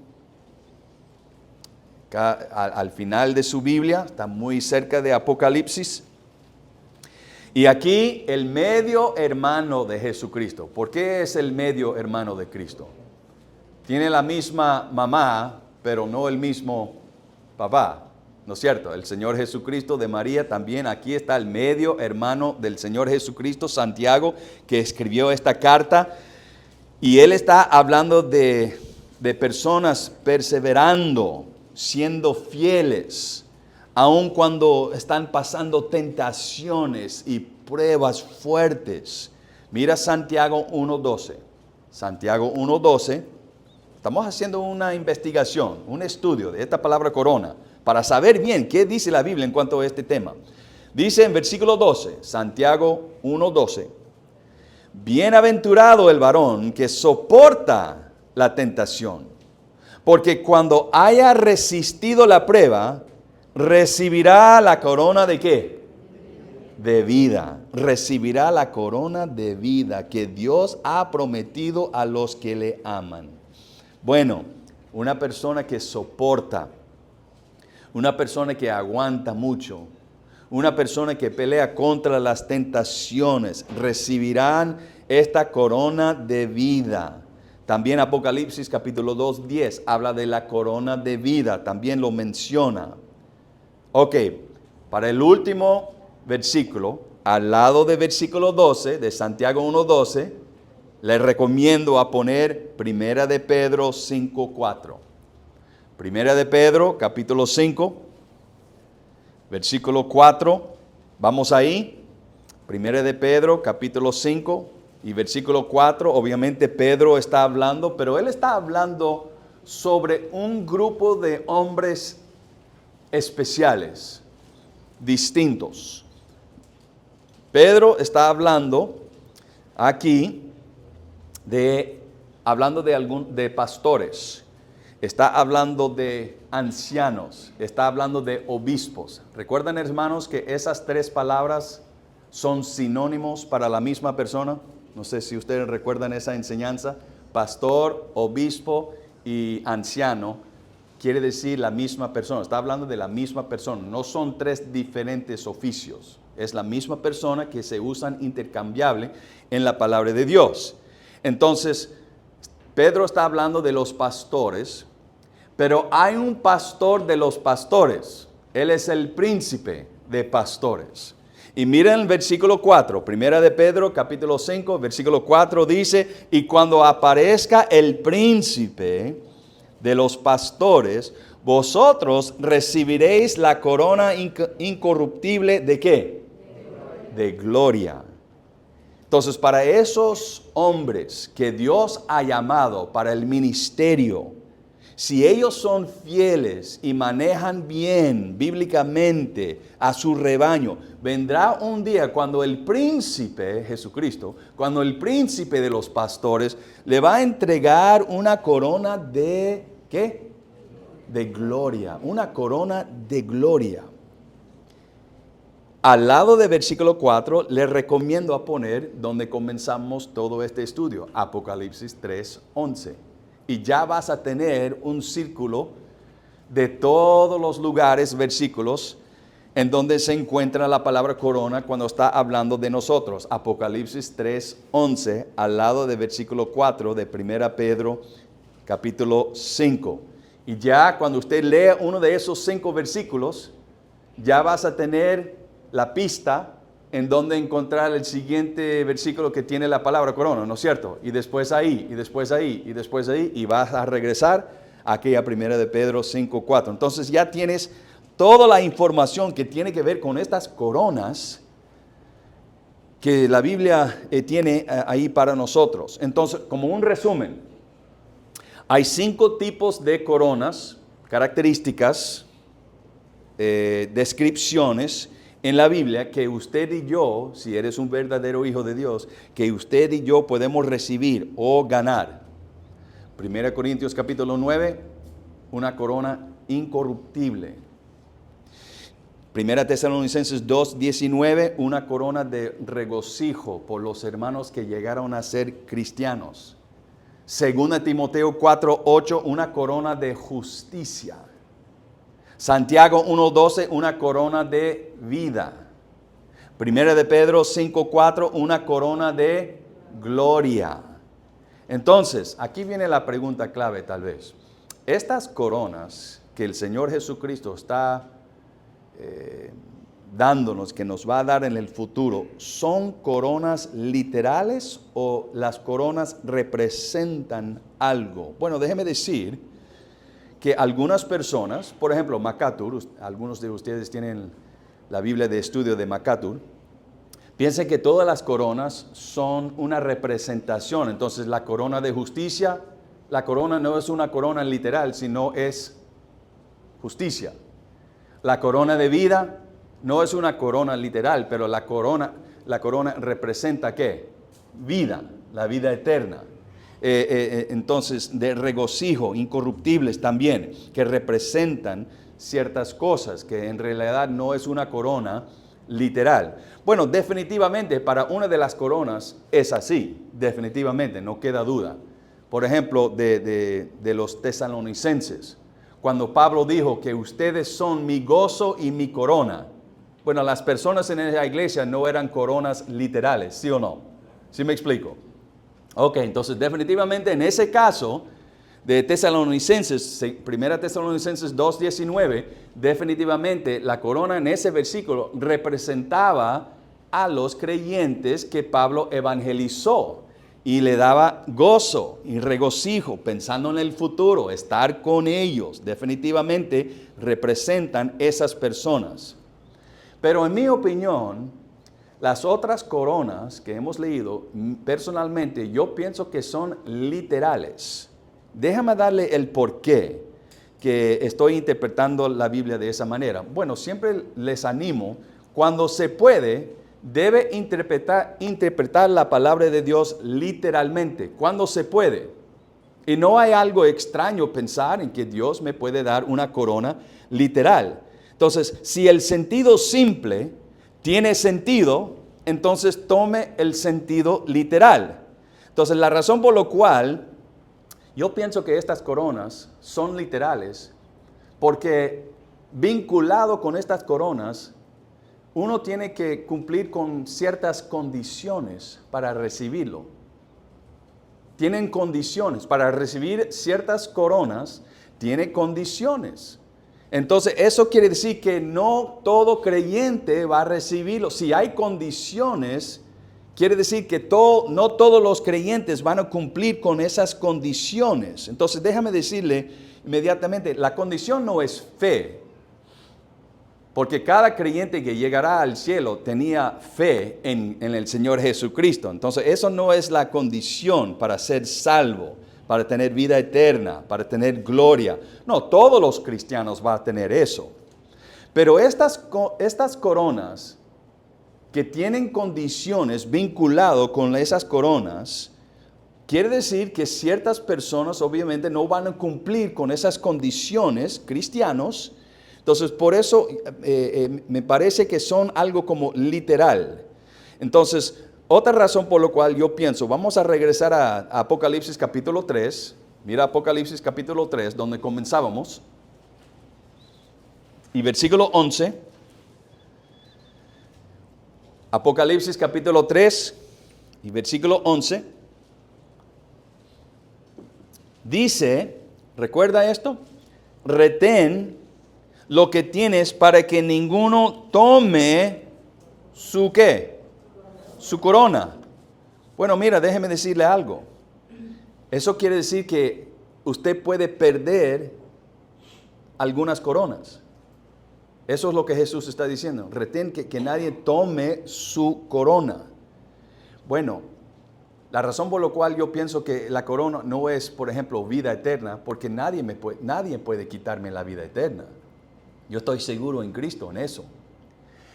Acá, al final de su Biblia, está muy cerca de Apocalipsis. Y aquí el medio hermano de Jesucristo. ¿Por qué es el medio hermano de Cristo? Tiene la misma mamá, pero no el mismo papá. ¿No es cierto? El Señor Jesucristo de María también. Aquí está el medio hermano del Señor Jesucristo, Santiago, que escribió esta carta. Y él está hablando de personas perseverando, siendo fieles, aun cuando están pasando tentaciones y pruebas fuertes. Mira Santiago 1:12. Santiago 1:12. Estamos haciendo una investigación, un estudio de esta palabra corona, para saber bien qué dice la Biblia en cuanto a este tema. Dice en versículo 12, Santiago 1:12. Bienaventurado el varón que soporta la tentación, porque cuando haya resistido la prueba, recibirá la corona de ¿qué? De vida. Recibirá la corona de vida que Dios ha prometido a los que le aman. Bueno, una persona que soporta, una persona que aguanta mucho, una persona que pelea contra las tentaciones, recibirán esta corona de vida. También Apocalipsis capítulo 2:10 habla de la corona de vida, también lo menciona. Ok, para el último versículo, al lado del versículo 12 de Santiago 1:12, les recomiendo a poner Primera de Pedro 5:4. Primera de Pedro, capítulo 5, versículo 4. Vamos ahí. Primera de Pedro, capítulo 5 y versículo 4. Obviamente Pedro está hablando, pero él está hablando sobre un grupo de hombres especiales, distintos. Pedro está hablando aquí de pastores, está hablando de ancianos, está hablando de obispos. ¿Recuerdan, hermanos, que esas tres palabras son sinónimos para la misma persona? No sé si ustedes recuerdan esa enseñanza. Pastor, obispo y anciano quiere decir la misma persona. Está hablando de la misma persona. No son tres diferentes oficios. Es la misma persona que se usan intercambiable en la palabra de Dios. Entonces, Pedro está hablando de los pastores, pero hay un pastor de los pastores. Él es el príncipe de pastores. Y miren el versículo 4, Primera de Pedro, capítulo 5, versículo 4 dice, y cuando aparezca el príncipe de los pastores, vosotros recibiréis la corona incorruptible ¿de qué? De gloria. Entonces, para esos hombres que Dios ha llamado para el ministerio, si ellos son fieles y manejan bien bíblicamente a su rebaño, vendrá un día cuando el príncipe, Jesucristo, cuando el príncipe de los pastores le va a entregar una corona de, ¿qué? De gloria, una corona de gloria. Al lado del versículo 4, les recomiendo a poner donde comenzamos todo este estudio, Apocalipsis 3:11. Y ya vas a tener un círculo de todos los lugares, versículos, en donde se encuentra la palabra corona cuando está hablando de nosotros. Apocalipsis 3:11, al lado del versículo 4 de 1 Pedro, capítulo 5. Y ya cuando usted lea uno de esos 5 versículos, ya vas a tener la pista en donde encontrar el siguiente versículo que tiene la palabra corona, ¿no es cierto? Y después ahí, y después ahí, y después ahí, y vas a regresar a aquella Primera de Pedro 5:4. Entonces ya tienes toda la información que tiene que ver con estas coronas que la Biblia tiene ahí para nosotros. Entonces, como un resumen, Hay 5 tipos de coronas, características, descripciones en la Biblia que usted y yo, si eres un verdadero hijo de Dios, que usted y yo podemos recibir o ganar. 1 Corintios capítulo 9, una corona incorruptible. 1 Tesalonicenses 2:19, una corona de regocijo por los hermanos que llegaron a ser cristianos. 2 Timoteo 4:8, una corona de justicia. Santiago 1:12, una corona de vida. 1 de Pedro 5:4, una corona de gloria. Entonces, aquí viene la pregunta clave tal vez. Estas coronas que el Señor Jesucristo está dándonos, que nos va a dar en el futuro, ¿son coronas literales o las coronas representan algo? Bueno, déjeme decir que algunas personas, por ejemplo, MacArthur, algunos de ustedes tienen la Biblia de estudio de MacArthur, piensan que todas las coronas son una representación. Entonces, la corona de justicia, la corona no es una corona literal, sino es justicia. La corona de vida no es una corona literal, pero la corona representa ¿qué? Vida, la vida eterna. Entonces, de regocijo, incorruptibles también, que representan ciertas cosas, que en realidad no es una corona literal. Bueno, definitivamente para una de las coronas es así, definitivamente, no queda duda. Por ejemplo, de los tesalonicenses, cuando Pablo dijo que ustedes son mi gozo y mi corona. Bueno, las personas en esa iglesia no eran coronas literales, ¿sí o no? ¿Sí me explico? Ok, entonces definitivamente en ese caso de Tesalonicenses, 1 Tesalonicenses 2:19, definitivamente la corona en ese versículo representaba a los creyentes que Pablo evangelizó y le daba gozo y regocijo, pensando en el futuro, estar con ellos. Definitivamente representan esas personas. Pero en mi opinión, las otras coronas que hemos leído, personalmente yo pienso que son literales. Déjame darle el porqué que estoy interpretando la Biblia de esa manera. Bueno, siempre les animo, cuando se puede, debe interpretar la palabra de Dios literalmente, cuando se puede. Y no hay algo extraño pensar en que Dios me puede dar una corona literal. Entonces, si el sentido simple tiene sentido, entonces tome el sentido literal. Entonces, la razón por la cual yo pienso que estas coronas son literales, porque vinculado con estas coronas, uno tiene que cumplir con ciertas condiciones para recibirlo. Tienen condiciones. Para recibir ciertas coronas, tiene condiciones. Entonces, eso quiere decir que no todo creyente va a recibirlo. Si hay condiciones, quiere decir que no todos los creyentes van a cumplir con esas condiciones. Entonces, déjame decirle inmediatamente, la condición no es fe. Porque cada creyente que llegará al cielo tenía fe en el Señor Jesucristo. Entonces, eso no es la condición para ser salvo, para tener vida eterna, para tener gloria. No, todos los cristianos van a tener eso. Pero estas coronas que tienen condiciones vinculadas con esas coronas, quiere decir que ciertas personas obviamente no van a cumplir con esas condiciones, cristianos. Entonces, por eso me parece que son algo como literal. Entonces, otra razón por la cual yo pienso, vamos a regresar a Apocalipsis capítulo 3. Mira Apocalipsis capítulo 3, donde comenzábamos. Y versículo 11. Apocalipsis capítulo 3 y versículo 11. Dice, ¿recuerda esto? Retén lo que tienes para que ninguno tome su ¿qué? Su corona. Bueno, mira, déjeme decirle algo. Eso quiere decir que usted puede perder algunas coronas. Eso es lo que Jesús está diciendo. Retén que nadie tome su corona. Bueno, La razón por la cual yo pienso que la corona no es, por ejemplo, vida eterna, porque nadie puede quitarme la vida eterna. Yo estoy seguro en Cristo, en eso.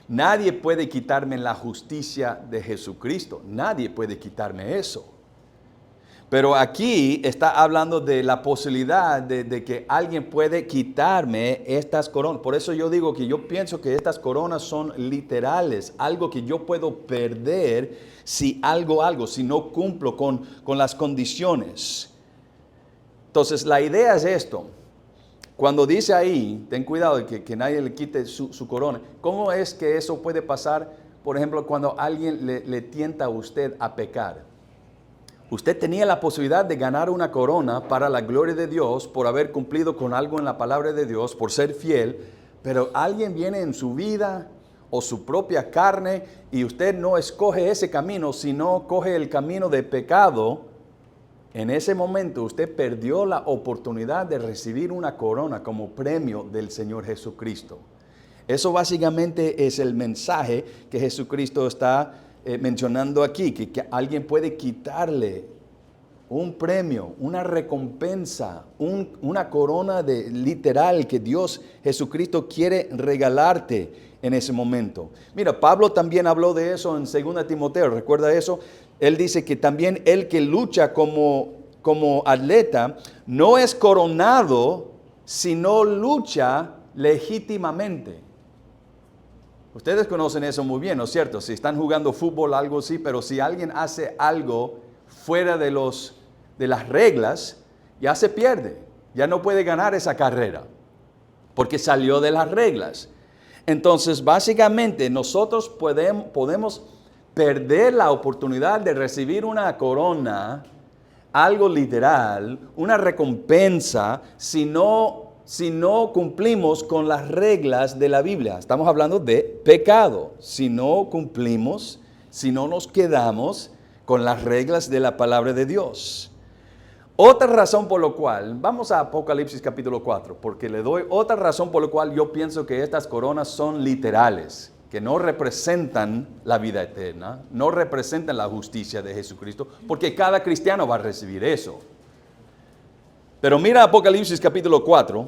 Nadie puede quitarme la justicia de Jesucristo. Nadie puede quitarme eso. Pero aquí está hablando de la posibilidad de que alguien puede quitarme estas coronas. Por eso yo digo que yo pienso que estas coronas son literales, algo que yo puedo perder si si no cumplo con las condiciones. Entonces la idea es esto. Cuando dice ahí, ten cuidado de que nadie le quite su corona. ¿Cómo es que eso puede pasar, por ejemplo, cuando alguien le tienta a usted a pecar? Usted tenía la posibilidad de ganar una corona para la gloria de Dios por haber cumplido con algo en la palabra de Dios, por ser fiel, pero alguien viene en su vida o su propia carne y usted no escoge ese camino, sino coge el camino de pecado. En ese momento usted perdió la oportunidad de recibir una corona como premio del Señor Jesucristo. Eso básicamente es el mensaje que Jesucristo está mencionando aquí, que alguien puede quitarle un premio, una recompensa, una corona literal que Dios Jesucristo quiere regalarte en ese momento. Mira, Pablo también habló de eso en 2 Timoteo, ¿recuerda eso? Él dice que también el que lucha como atleta no es coronado, sino lucha legítimamente. Ustedes conocen eso muy bien, ¿no es cierto? Si están jugando fútbol, algo así, pero si alguien hace algo fuera de las reglas, ya se pierde, ya no puede ganar esa carrera, porque salió de las reglas. Entonces, básicamente, nosotros podemos perder la oportunidad de recibir una corona, algo literal, una recompensa, si no cumplimos con las reglas de la Biblia. Estamos hablando de pecado. Si no cumplimos, si no nos quedamos con las reglas de la palabra de Dios. Otra razón por la cual, vamos a Apocalipsis capítulo 4, porque le doy otra razón por la cual yo pienso que estas coronas son literales, que no representan la vida eterna, no representan la justicia de Jesucristo, porque cada cristiano va a recibir eso. Pero mira Apocalipsis capítulo 4.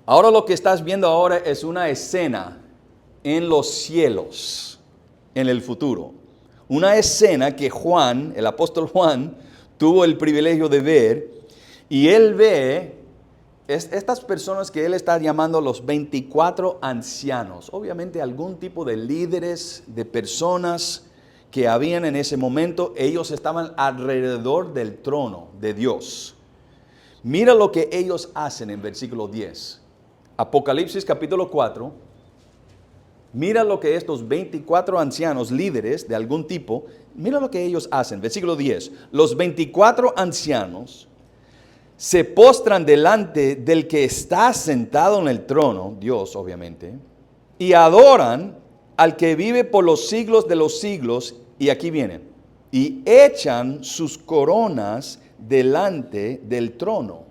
Ahora lo que estás viendo ahora es una escena en los cielos, en el futuro. Una escena que Juan, el apóstol Juan, tuvo el privilegio de ver. Y él ve estas personas que él está llamando los 24 ancianos. Obviamente algún tipo de líderes, de personas que habían en ese momento. Ellos estaban alrededor del trono de Dios. Mira lo que ellos hacen en versículo 10. Apocalipsis capítulo 4. Mira lo que estos 24 ancianos, líderes de algún tipo, mira lo que ellos hacen. Versículo 10. Los 24 ancianos se postran delante del que está sentado en el trono, Dios obviamente, y adoran al que vive por los siglos de los siglos, y aquí vienen, y echan sus coronas delante del trono,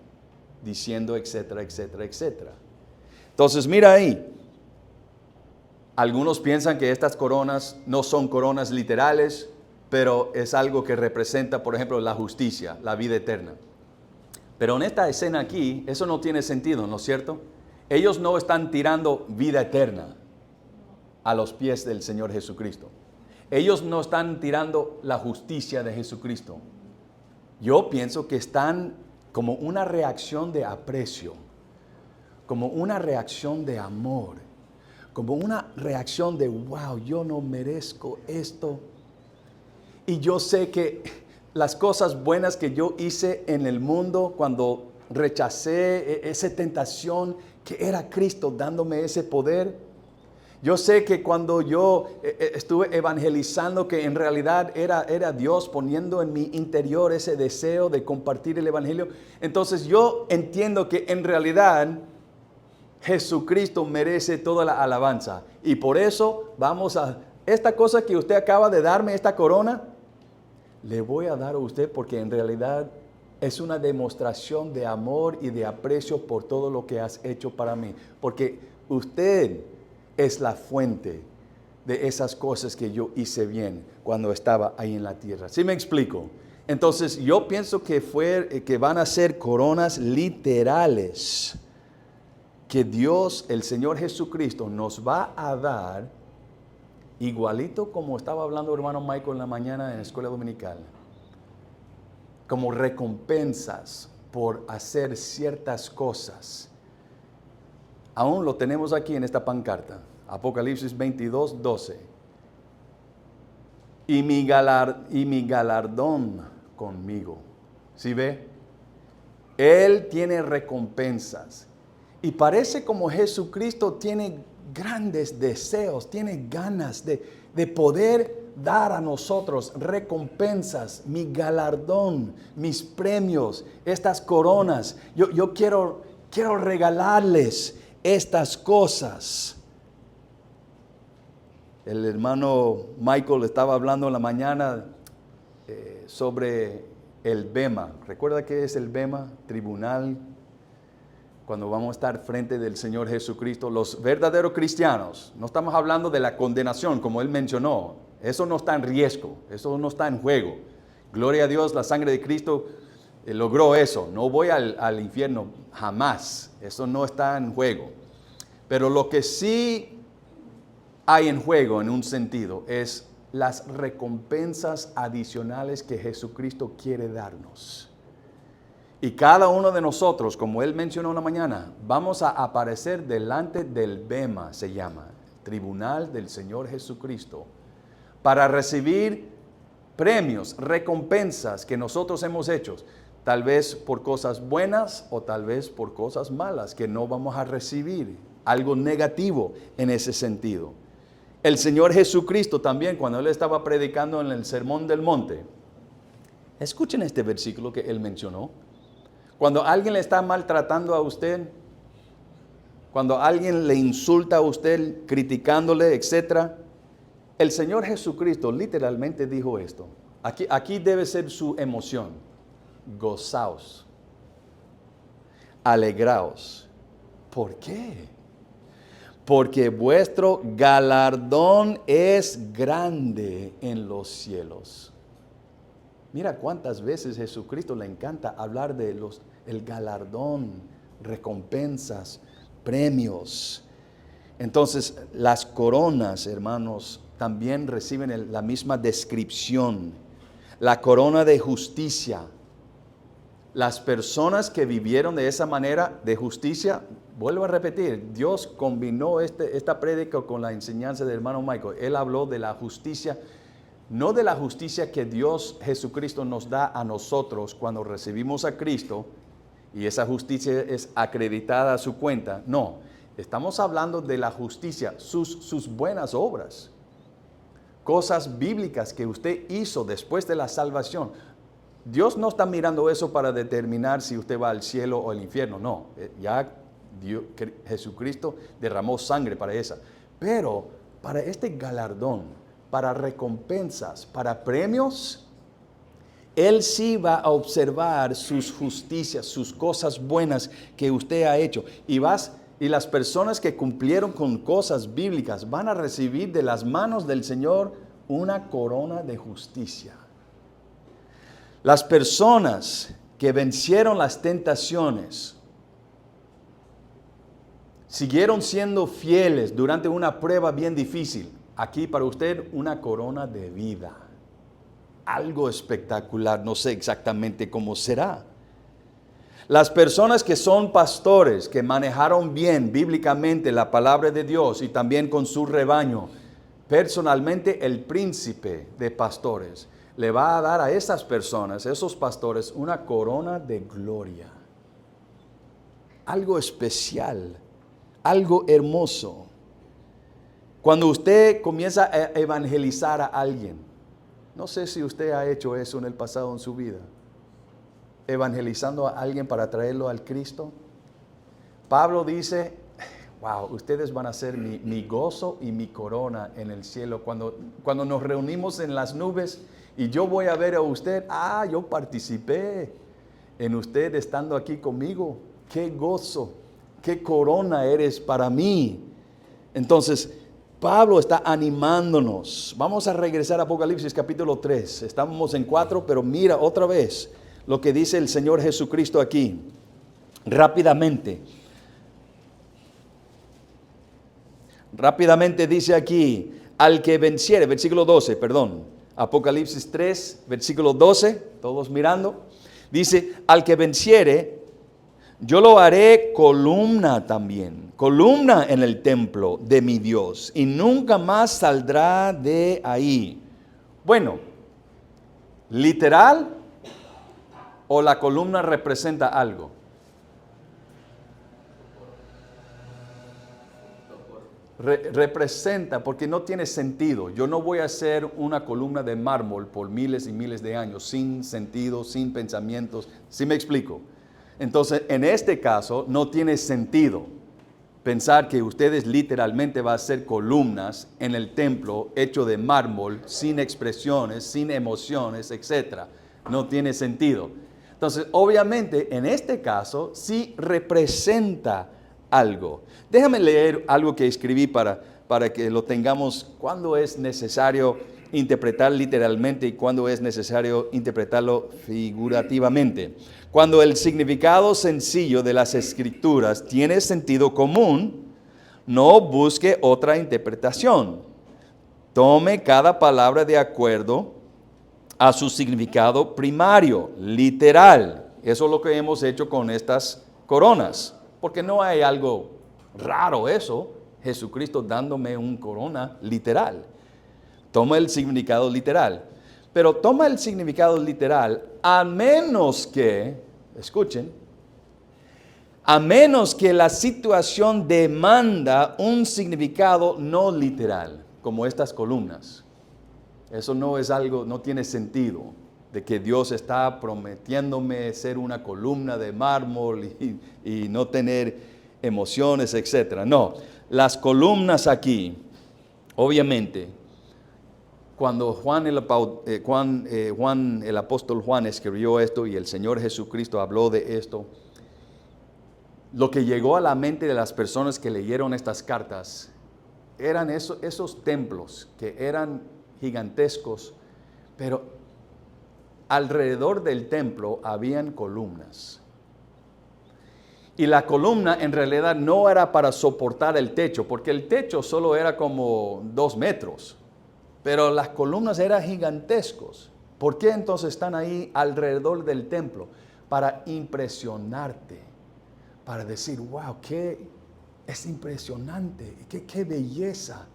diciendo etcétera, etcétera, etcétera. Entonces mira ahí, algunos piensan que estas coronas no son coronas literales, pero es algo que representa, por ejemplo, la justicia, la vida eterna. Pero en esta escena aquí, eso no tiene sentido, ¿no es cierto? Ellos no están tirando vida eterna a los pies del Señor Jesucristo. Ellos no están tirando la justicia de Jesucristo. Yo pienso que están como una reacción de aprecio, como una reacción de amor, como una reacción de, wow, yo no merezco esto. Y yo sé que las cosas buenas que yo hice en el mundo cuando rechacé esa tentación que era Cristo dándome ese poder. Yo sé que cuando yo estuve evangelizando, que en realidad era Dios poniendo en mi interior ese deseo de compartir el evangelio. Entonces yo entiendo que en realidad Jesucristo merece toda la alabanza. Y por eso vamos a, esta cosa que usted acaba de darme, esta corona, le voy a dar a usted porque en realidad es una demostración de amor y de aprecio por todo lo que has hecho para mí. Porque usted es la fuente de esas cosas que yo hice bien cuando estaba ahí en la tierra. ¿Sí me explico? Entonces yo pienso que van a ser coronas literales que Dios, el Señor Jesucristo, nos va a dar, igualito como estaba hablando hermano Michael en la mañana en la escuela dominical, como recompensas por hacer ciertas cosas. Aún lo tenemos aquí en esta pancarta, Apocalipsis 22, 12. Y mi galardón conmigo. ¿Sí ve? Él tiene recompensas. Y parece como Jesucristo tiene grandes deseos, tiene ganas de poder dar a nosotros recompensas, mi galardón, mis premios, estas coronas. Yo quiero regalarles estas cosas. El hermano Michael estaba hablando en la mañana sobre el bema. ¿Recuerda qué es el bema? Tribunal. Cuando vamos a estar frente del Señor Jesucristo, los verdaderos cristianos, no estamos hablando de la condenación, como él mencionó. Eso no está en riesgo, eso no está en juego. Gloria a Dios, la sangre de Cristo logró eso. No voy al infierno jamás, eso no está en juego. Pero lo que sí hay en juego en un sentido es las recompensas adicionales que Jesucristo quiere darnos. Y cada uno de nosotros, como él mencionó en la mañana, vamos a aparecer delante del bema, se llama, Tribunal del Señor Jesucristo, para recibir premios, recompensas que nosotros hemos hecho, tal vez por cosas buenas o tal vez por cosas malas que no vamos a recibir, algo negativo en ese sentido. El Señor Jesucristo también, cuando él estaba predicando en el Sermón del Monte, escuchen este versículo que él mencionó. Cuando alguien le está maltratando a usted, cuando alguien le insulta a usted, criticándole, etc., el Señor Jesucristo literalmente dijo esto. Aquí debe ser su emoción. Gozaos, alegraos. ¿Por qué? Porque vuestro galardón es grande en los cielos. Mira cuántas veces Jesucristo le encanta hablar de el galardón, recompensas, premios. Entonces, las coronas, hermanos, también reciben la misma descripción. La corona de justicia. Las personas que vivieron de esa manera de justicia, vuelvo a repetir, Dios combinó esta prédica con la enseñanza del hermano Michael. Él habló de la justicia, no de la justicia que Dios Jesucristo nos da a nosotros cuando recibimos a Cristo y esa justicia es acreditada a su cuenta. No, estamos hablando de la justicia, sus buenas obras, cosas bíblicas que usted hizo después de la salvación. Dios no está mirando eso para determinar si usted va al cielo o al infierno, no. Ya Jesucristo derramó sangre para esa. Pero para este galardón, para recompensas, para premios, Él sí va a observar sus justicias, sus cosas buenas que usted ha hecho. Y las personas que cumplieron con cosas bíblicas van a recibir de las manos del Señor una corona de justicia. Las personas que vencieron las tentaciones, siguieron siendo fieles durante una prueba bien difícil. Aquí para usted una corona de vida. Algo espectacular, no sé exactamente cómo será. Las personas que son pastores, que manejaron bien bíblicamente la palabra de Dios y también con su rebaño, personalmente el príncipe de pastores le va a dar a esas personas, esos pastores, una corona de gloria. Algo especial, algo hermoso. Cuando usted comienza a evangelizar a alguien, no sé si usted ha hecho eso en el pasado en su vida, evangelizando a alguien para traerlo al Cristo. Pablo dice, wow, ustedes van a ser mi gozo y mi corona en el cielo. Cuando nos reunimos en las nubes y yo voy a ver a usted, yo participé en usted estando aquí conmigo. Qué gozo, qué corona eres para mí. Entonces, Pablo está animándonos. Vamos a regresar a Apocalipsis capítulo 3. Estamos en 4, pero mira otra vez lo que dice el Señor Jesucristo aquí. Rápidamente. Rápidamente dice aquí, al que venciere, versículo 12, perdón. Apocalipsis 3, versículo 12, todos mirando. Dice, al que venciere, yo lo haré columna también, columna en el templo de mi Dios, y nunca más saldrá de ahí. Bueno, ¿literal o la columna representa algo? Representa, porque no tiene sentido. Yo no voy a hacer una columna de mármol por miles y miles de años, sin sentido, sin pensamientos. ¿Sí me explico? Entonces, en este caso, no tiene sentido pensar que ustedes literalmente van a hacer columnas en el templo hecho de mármol, sin expresiones, sin emociones, etc. No tiene sentido. Entonces, obviamente, en este caso, sí representa algo. Déjame leer algo que escribí para que lo tengamos, cuando es necesario interpretar literalmente y cuando es necesario interpretarlo figurativamente. Cuando el significado sencillo de las Escrituras tiene sentido común, no busque otra interpretación. Tome cada palabra de acuerdo a su significado primario, literal. Eso es lo que hemos hecho con estas coronas. Porque no hay algo raro eso, Jesucristo dándome un corona literal. Toma el significado literal. Pero toma el significado literal a menos que, escuchen, a menos que la situación demanda un significado no literal, como estas columnas. Eso no es algo, no tiene sentido, de que Dios está prometiéndome ser una columna de mármol y no tener emociones, etc. No, las columnas aquí, obviamente, cuando Juan el apóstol Juan escribió esto y el Señor Jesucristo habló de esto, lo que llegó a la mente de las personas que leyeron estas cartas eran esos templos que eran gigantescos, pero alrededor del templo habían columnas. Y la columna en realidad no era para soportar el techo, porque el techo solo era como 2 metros. Pero las columnas eran gigantescos. ¿Por qué entonces están ahí alrededor del templo? Para impresionarte, para decir, wow, es impresionante, qué belleza.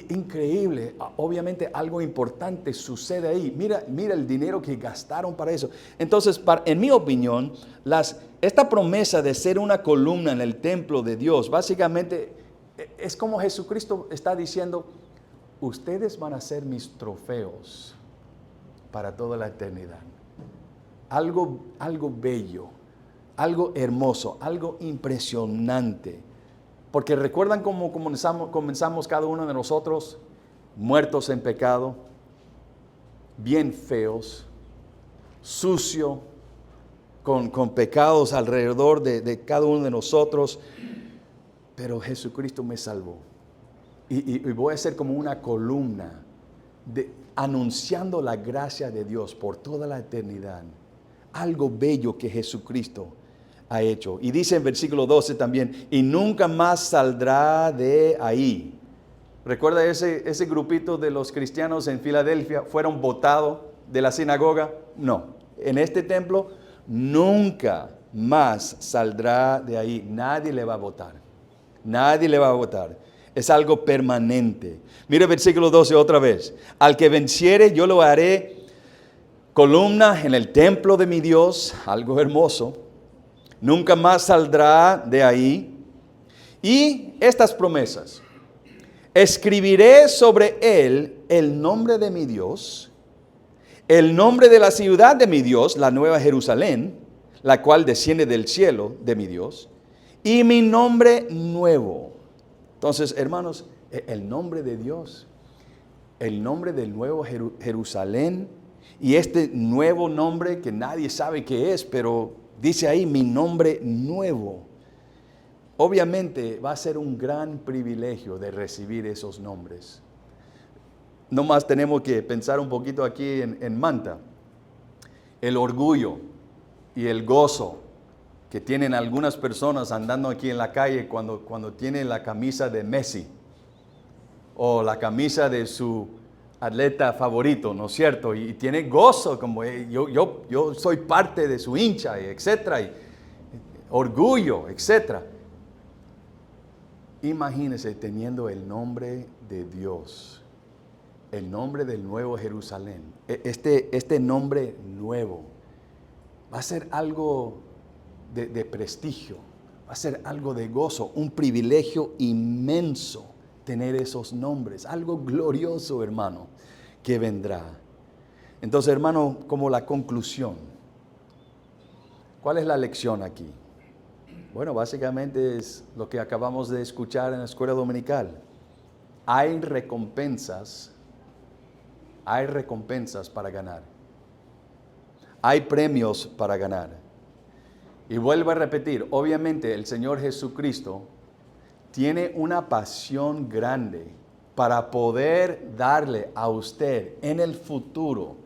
Increíble, obviamente algo importante sucede ahí. Mira el dinero que gastaron para eso. Entonces, en mi opinión, esta promesa de ser una columna en el templo de Dios, básicamente es como Jesucristo está diciendo, ustedes van a ser mis trofeos para toda la eternidad. Algo bello, algo hermoso, algo impresionante. Porque recuerdan cómo comenzamos cada uno de nosotros, muertos en pecado, bien feos, sucio, con pecados alrededor de cada uno de nosotros. Pero Jesucristo me salvó. Y voy a ser como una columna anunciando la gracia de Dios por toda la eternidad. Algo bello que Jesucristo ha hecho. Y dice en versículo 12 también, y nunca más saldrá de ahí. ¿Recuerda ese grupito de los cristianos en Filadelfia fueron botados de la sinagoga? No, en este templo nunca más saldrá de ahí. Nadie le va a botar. Nadie le va a botar. Es algo permanente. Mira el versículo 12 otra vez. Al que venciere yo lo haré columna en el templo de mi Dios, algo hermoso. Nunca más saldrá de ahí. Y estas promesas. Escribiré sobre él el nombre de mi Dios, el nombre de la ciudad de mi Dios, la nueva Jerusalén, la cual desciende del cielo de mi Dios, y mi nombre nuevo. Entonces, hermanos, el nombre de Dios, el nombre del nuevo Jerusalén, y este nuevo nombre que nadie sabe qué es, pero dice ahí mi nombre nuevo. obviamente va a ser un gran privilegio de recibir esos nombres. No más tenemos que pensar un poquito aquí en Manta. El orgullo y el gozo que tienen algunas personas andando aquí en la calle cuando tienen la camisa de Messi o la camisa de su atleta favorito, ¿no es cierto? Y tiene gozo, como yo soy parte de su hincha, etcétera, y orgullo, etcétera. Imagínense teniendo el nombre de Dios, el nombre del Nuevo Jerusalén, este nombre nuevo va a ser algo de prestigio, va a ser algo de gozo, un privilegio inmenso tener esos nombres, algo glorioso, hermano, que vendrá. Entonces, hermano, como la conclusión, ¿cuál es la lección aquí? Bueno, básicamente es lo que acabamos de escuchar en la escuela dominical. Hay recompensas para ganar. Hay premios para ganar. Y vuelvo a repetir, obviamente el Señor Jesucristo tiene una pasión grande para poder darle a usted en el futuro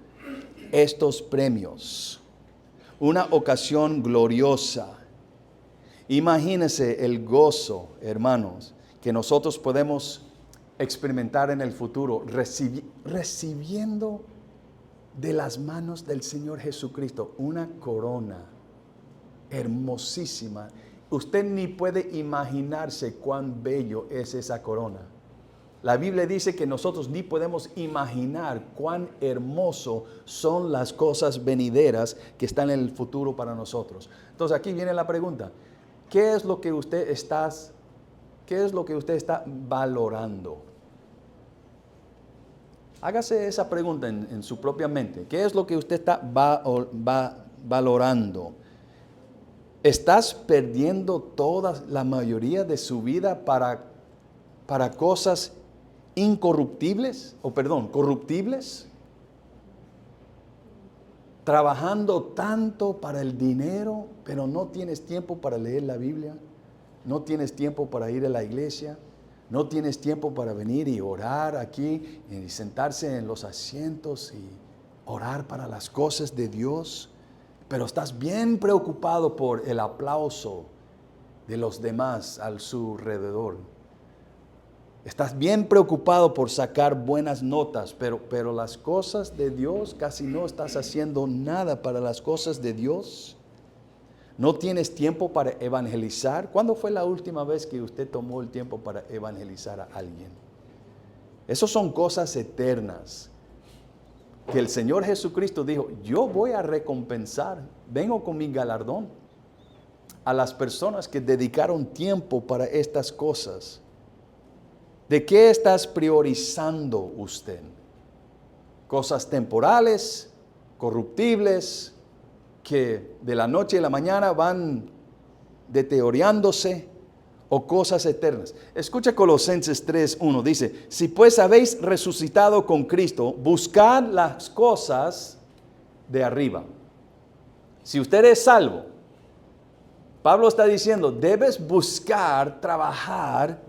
estos premios. Una ocasión gloriosa. Imagínense el gozo, hermanos, que nosotros podemos experimentar en el futuro, recibiendo de las manos del Señor Jesucristo una corona hermosísima. Usted ni puede imaginarse cuán bello es esa corona. La Biblia dice que nosotros ni podemos imaginar cuán hermoso son las cosas venideras que están en el futuro para nosotros. Entonces aquí viene la pregunta, ¿qué es lo que usted está valorando? Hágase esa pregunta en su propia mente. ¿Qué es lo que usted está valorando? ¿Estás perdiendo la mayoría de su vida para cosas corruptibles? Trabajando tanto para el dinero, pero no tienes tiempo para leer la Biblia, no tienes tiempo para ir a la iglesia, no tienes tiempo para venir y orar aquí y sentarse en los asientos y orar para las cosas de Dios. Pero estás bien preocupado por el aplauso de los demás a su alrededor. Estás bien preocupado por sacar buenas notas, pero las cosas de Dios, casi no estás haciendo nada para las cosas de Dios. No tienes tiempo para evangelizar. ¿Cuándo fue la última vez que usted tomó el tiempo para evangelizar a alguien? Esas son cosas eternas. Que el Señor Jesucristo dijo, yo voy a recompensar, vengo con mi galardón a las personas que dedicaron tiempo para estas cosas. ¿De qué estás priorizando usted? ¿Cosas temporales, corruptibles, que de la noche a la mañana van deteriorándose? ¿O cosas eternas? Escucha Colosenses 3:1, dice, si pues habéis resucitado con Cristo, buscad las cosas de arriba. Si usted es salvo, Pablo está diciendo, debes buscar, trabajar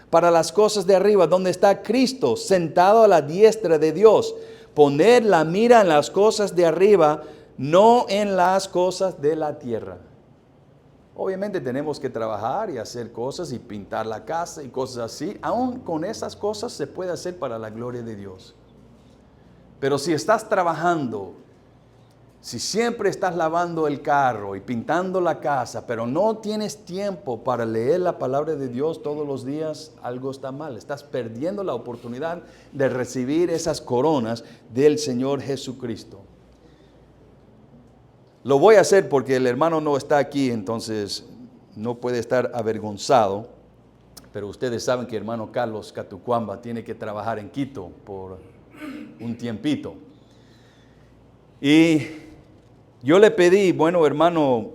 para las cosas de arriba, donde está Cristo sentado a la diestra de Dios. Poner la mira en las cosas de arriba, no en las cosas de la tierra. Obviamente tenemos que trabajar y hacer cosas y pintar la casa y cosas así. Aún con esas cosas se puede hacer para la gloria de Dios. Pero si estás trabajando, si siempre estás lavando el carro y pintando la casa, pero no tienes tiempo para leer la palabra de Dios todos los días, algo está mal. Estás perdiendo la oportunidad de recibir esas coronas del Señor Jesucristo. Lo voy a hacer porque el hermano no está aquí, entonces no puede estar avergonzado. Pero ustedes saben que el hermano Carlos Catucuamba tiene que trabajar en Quito por un tiempito. Y yo le pedí, bueno hermano,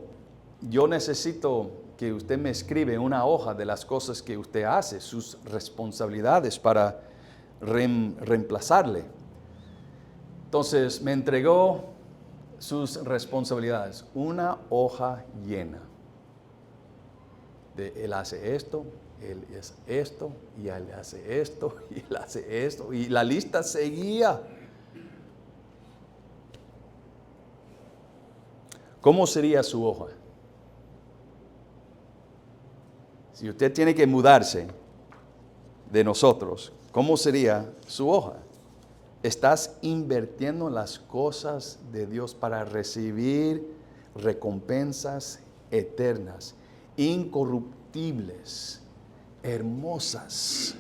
yo necesito que usted me escribe una hoja de las cosas que usted hace, sus responsabilidades para reemplazarle. Entonces me entregó sus responsabilidades, una hoja llena. Él hace esto, Él es esto, y Él hace esto, y Él hace esto, y la lista seguía. ¿Cómo sería su hoja? Si usted tiene que mudarse de nosotros, ¿cómo sería su hoja? ¿Estás invirtiendo en las cosas de Dios para recibir recompensas eternas, incorruptibles, hermosas?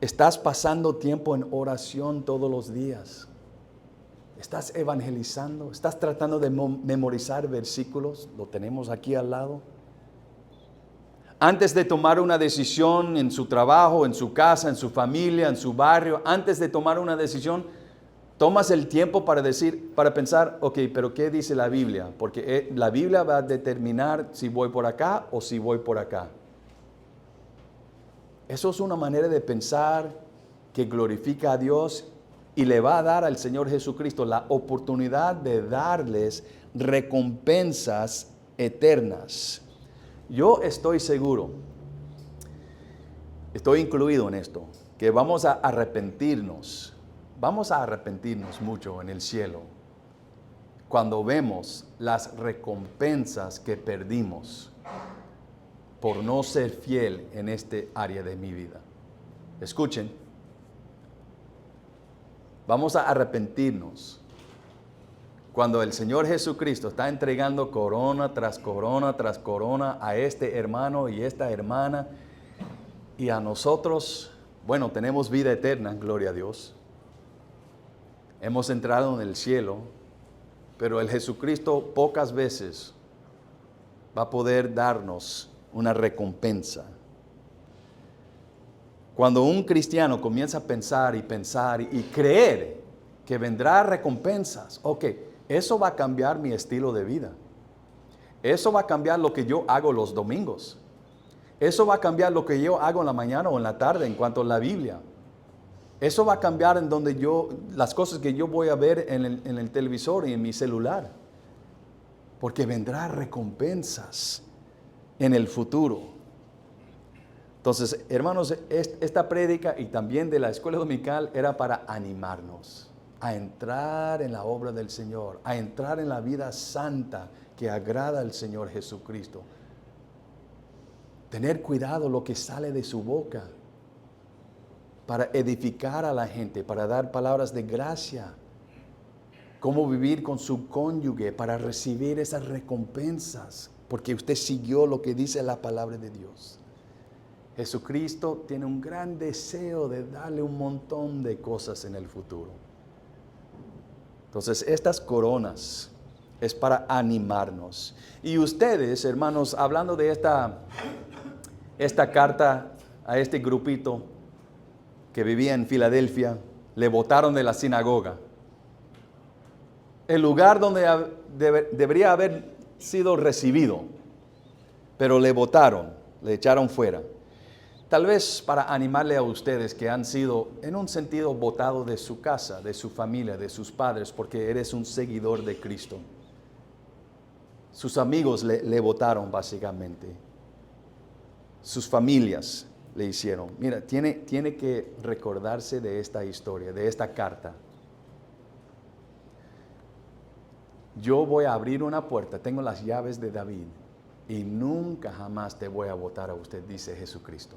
¿Estás pasando tiempo en oración todos los días? ¿Estás evangelizando? ¿Estás tratando de memorizar versículos? Lo tenemos aquí al lado. Antes de tomar una decisión en su trabajo, en su casa, en su familia, en su barrio, antes de tomar una decisión, tomas el tiempo para pensar, ok, pero ¿qué dice la Biblia? Porque la Biblia va a determinar si voy por acá o si voy por acá. Eso es una manera de pensar que glorifica a Dios y le va a dar al Señor Jesucristo la oportunidad de darles recompensas eternas. Yo estoy seguro, estoy incluido en esto, que vamos a arrepentirnos mucho en el cielo cuando vemos las recompensas que perdimos por no ser fiel en este área de mi vida. Escuchen, vamos a arrepentirnos cuando el Señor Jesucristo está entregando corona tras corona tras corona a este hermano y esta hermana, y a nosotros, bueno, tenemos vida eterna, gloria a Dios. Hemos entrado en el cielo, pero el Jesucristo pocas veces va a poder darnos una recompensa. Cuando un cristiano comienza a pensar y creer que vendrá recompensas, ok, eso va a cambiar mi estilo de vida. Eso va a cambiar lo que yo hago los domingos. Eso va a cambiar lo que yo hago en la mañana o en la tarde en cuanto a la Biblia. Eso va a cambiar en las cosas que yo voy a ver en el televisor y en mi celular. Porque vendrá recompensas en el futuro. Entonces, hermanos, esta prédica y también de la escuela dominical era para animarnos a entrar en la obra del Señor, a entrar en la vida santa que agrada al Señor Jesucristo. Tener cuidado lo que sale de su boca para edificar a la gente, para dar palabras de gracia. Cómo vivir con su cónyuge para recibir esas recompensas, porque usted siguió lo que dice la palabra de Dios. Jesucristo tiene un gran deseo de darle un montón de cosas en el futuro. Entonces, estas coronas es para animarnos. Y ustedes, hermanos, hablando de esta carta a este grupito que vivía en Filadelfia, le botaron de la sinagoga. El lugar donde debería haber sido recibido, pero le botaron, le echaron fuera. Tal vez para animarle a ustedes que han sido en un sentido botados de su casa, de su familia, de sus padres, porque eres un seguidor de Cristo. Sus amigos le botaron básicamente. Sus familias le hicieron. Mira, tiene que recordarse de esta historia, de esta carta. Yo voy a abrir una puerta, tengo las llaves de David y nunca jamás te voy a botar a usted, dice Jesucristo.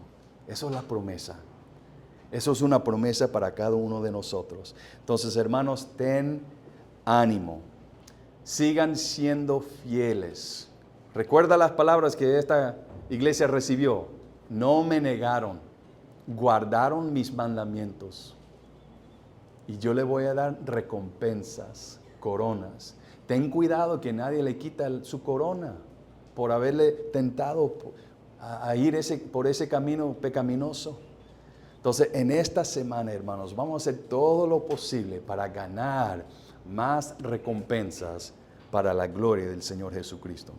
Eso es la promesa. Eso es una promesa para cada uno de nosotros. Entonces, hermanos, ten ánimo. Sigan siendo fieles. Recuerda las palabras que esta iglesia recibió. No me negaron, guardaron mis mandamientos. Y yo le voy a dar recompensas, coronas. Ten cuidado que nadie le quita su corona por haberle tentado a ir por ese camino pecaminoso. Entonces, en esta semana, hermanos, vamos a hacer todo lo posible para ganar más recompensas para la gloria del Señor Jesucristo.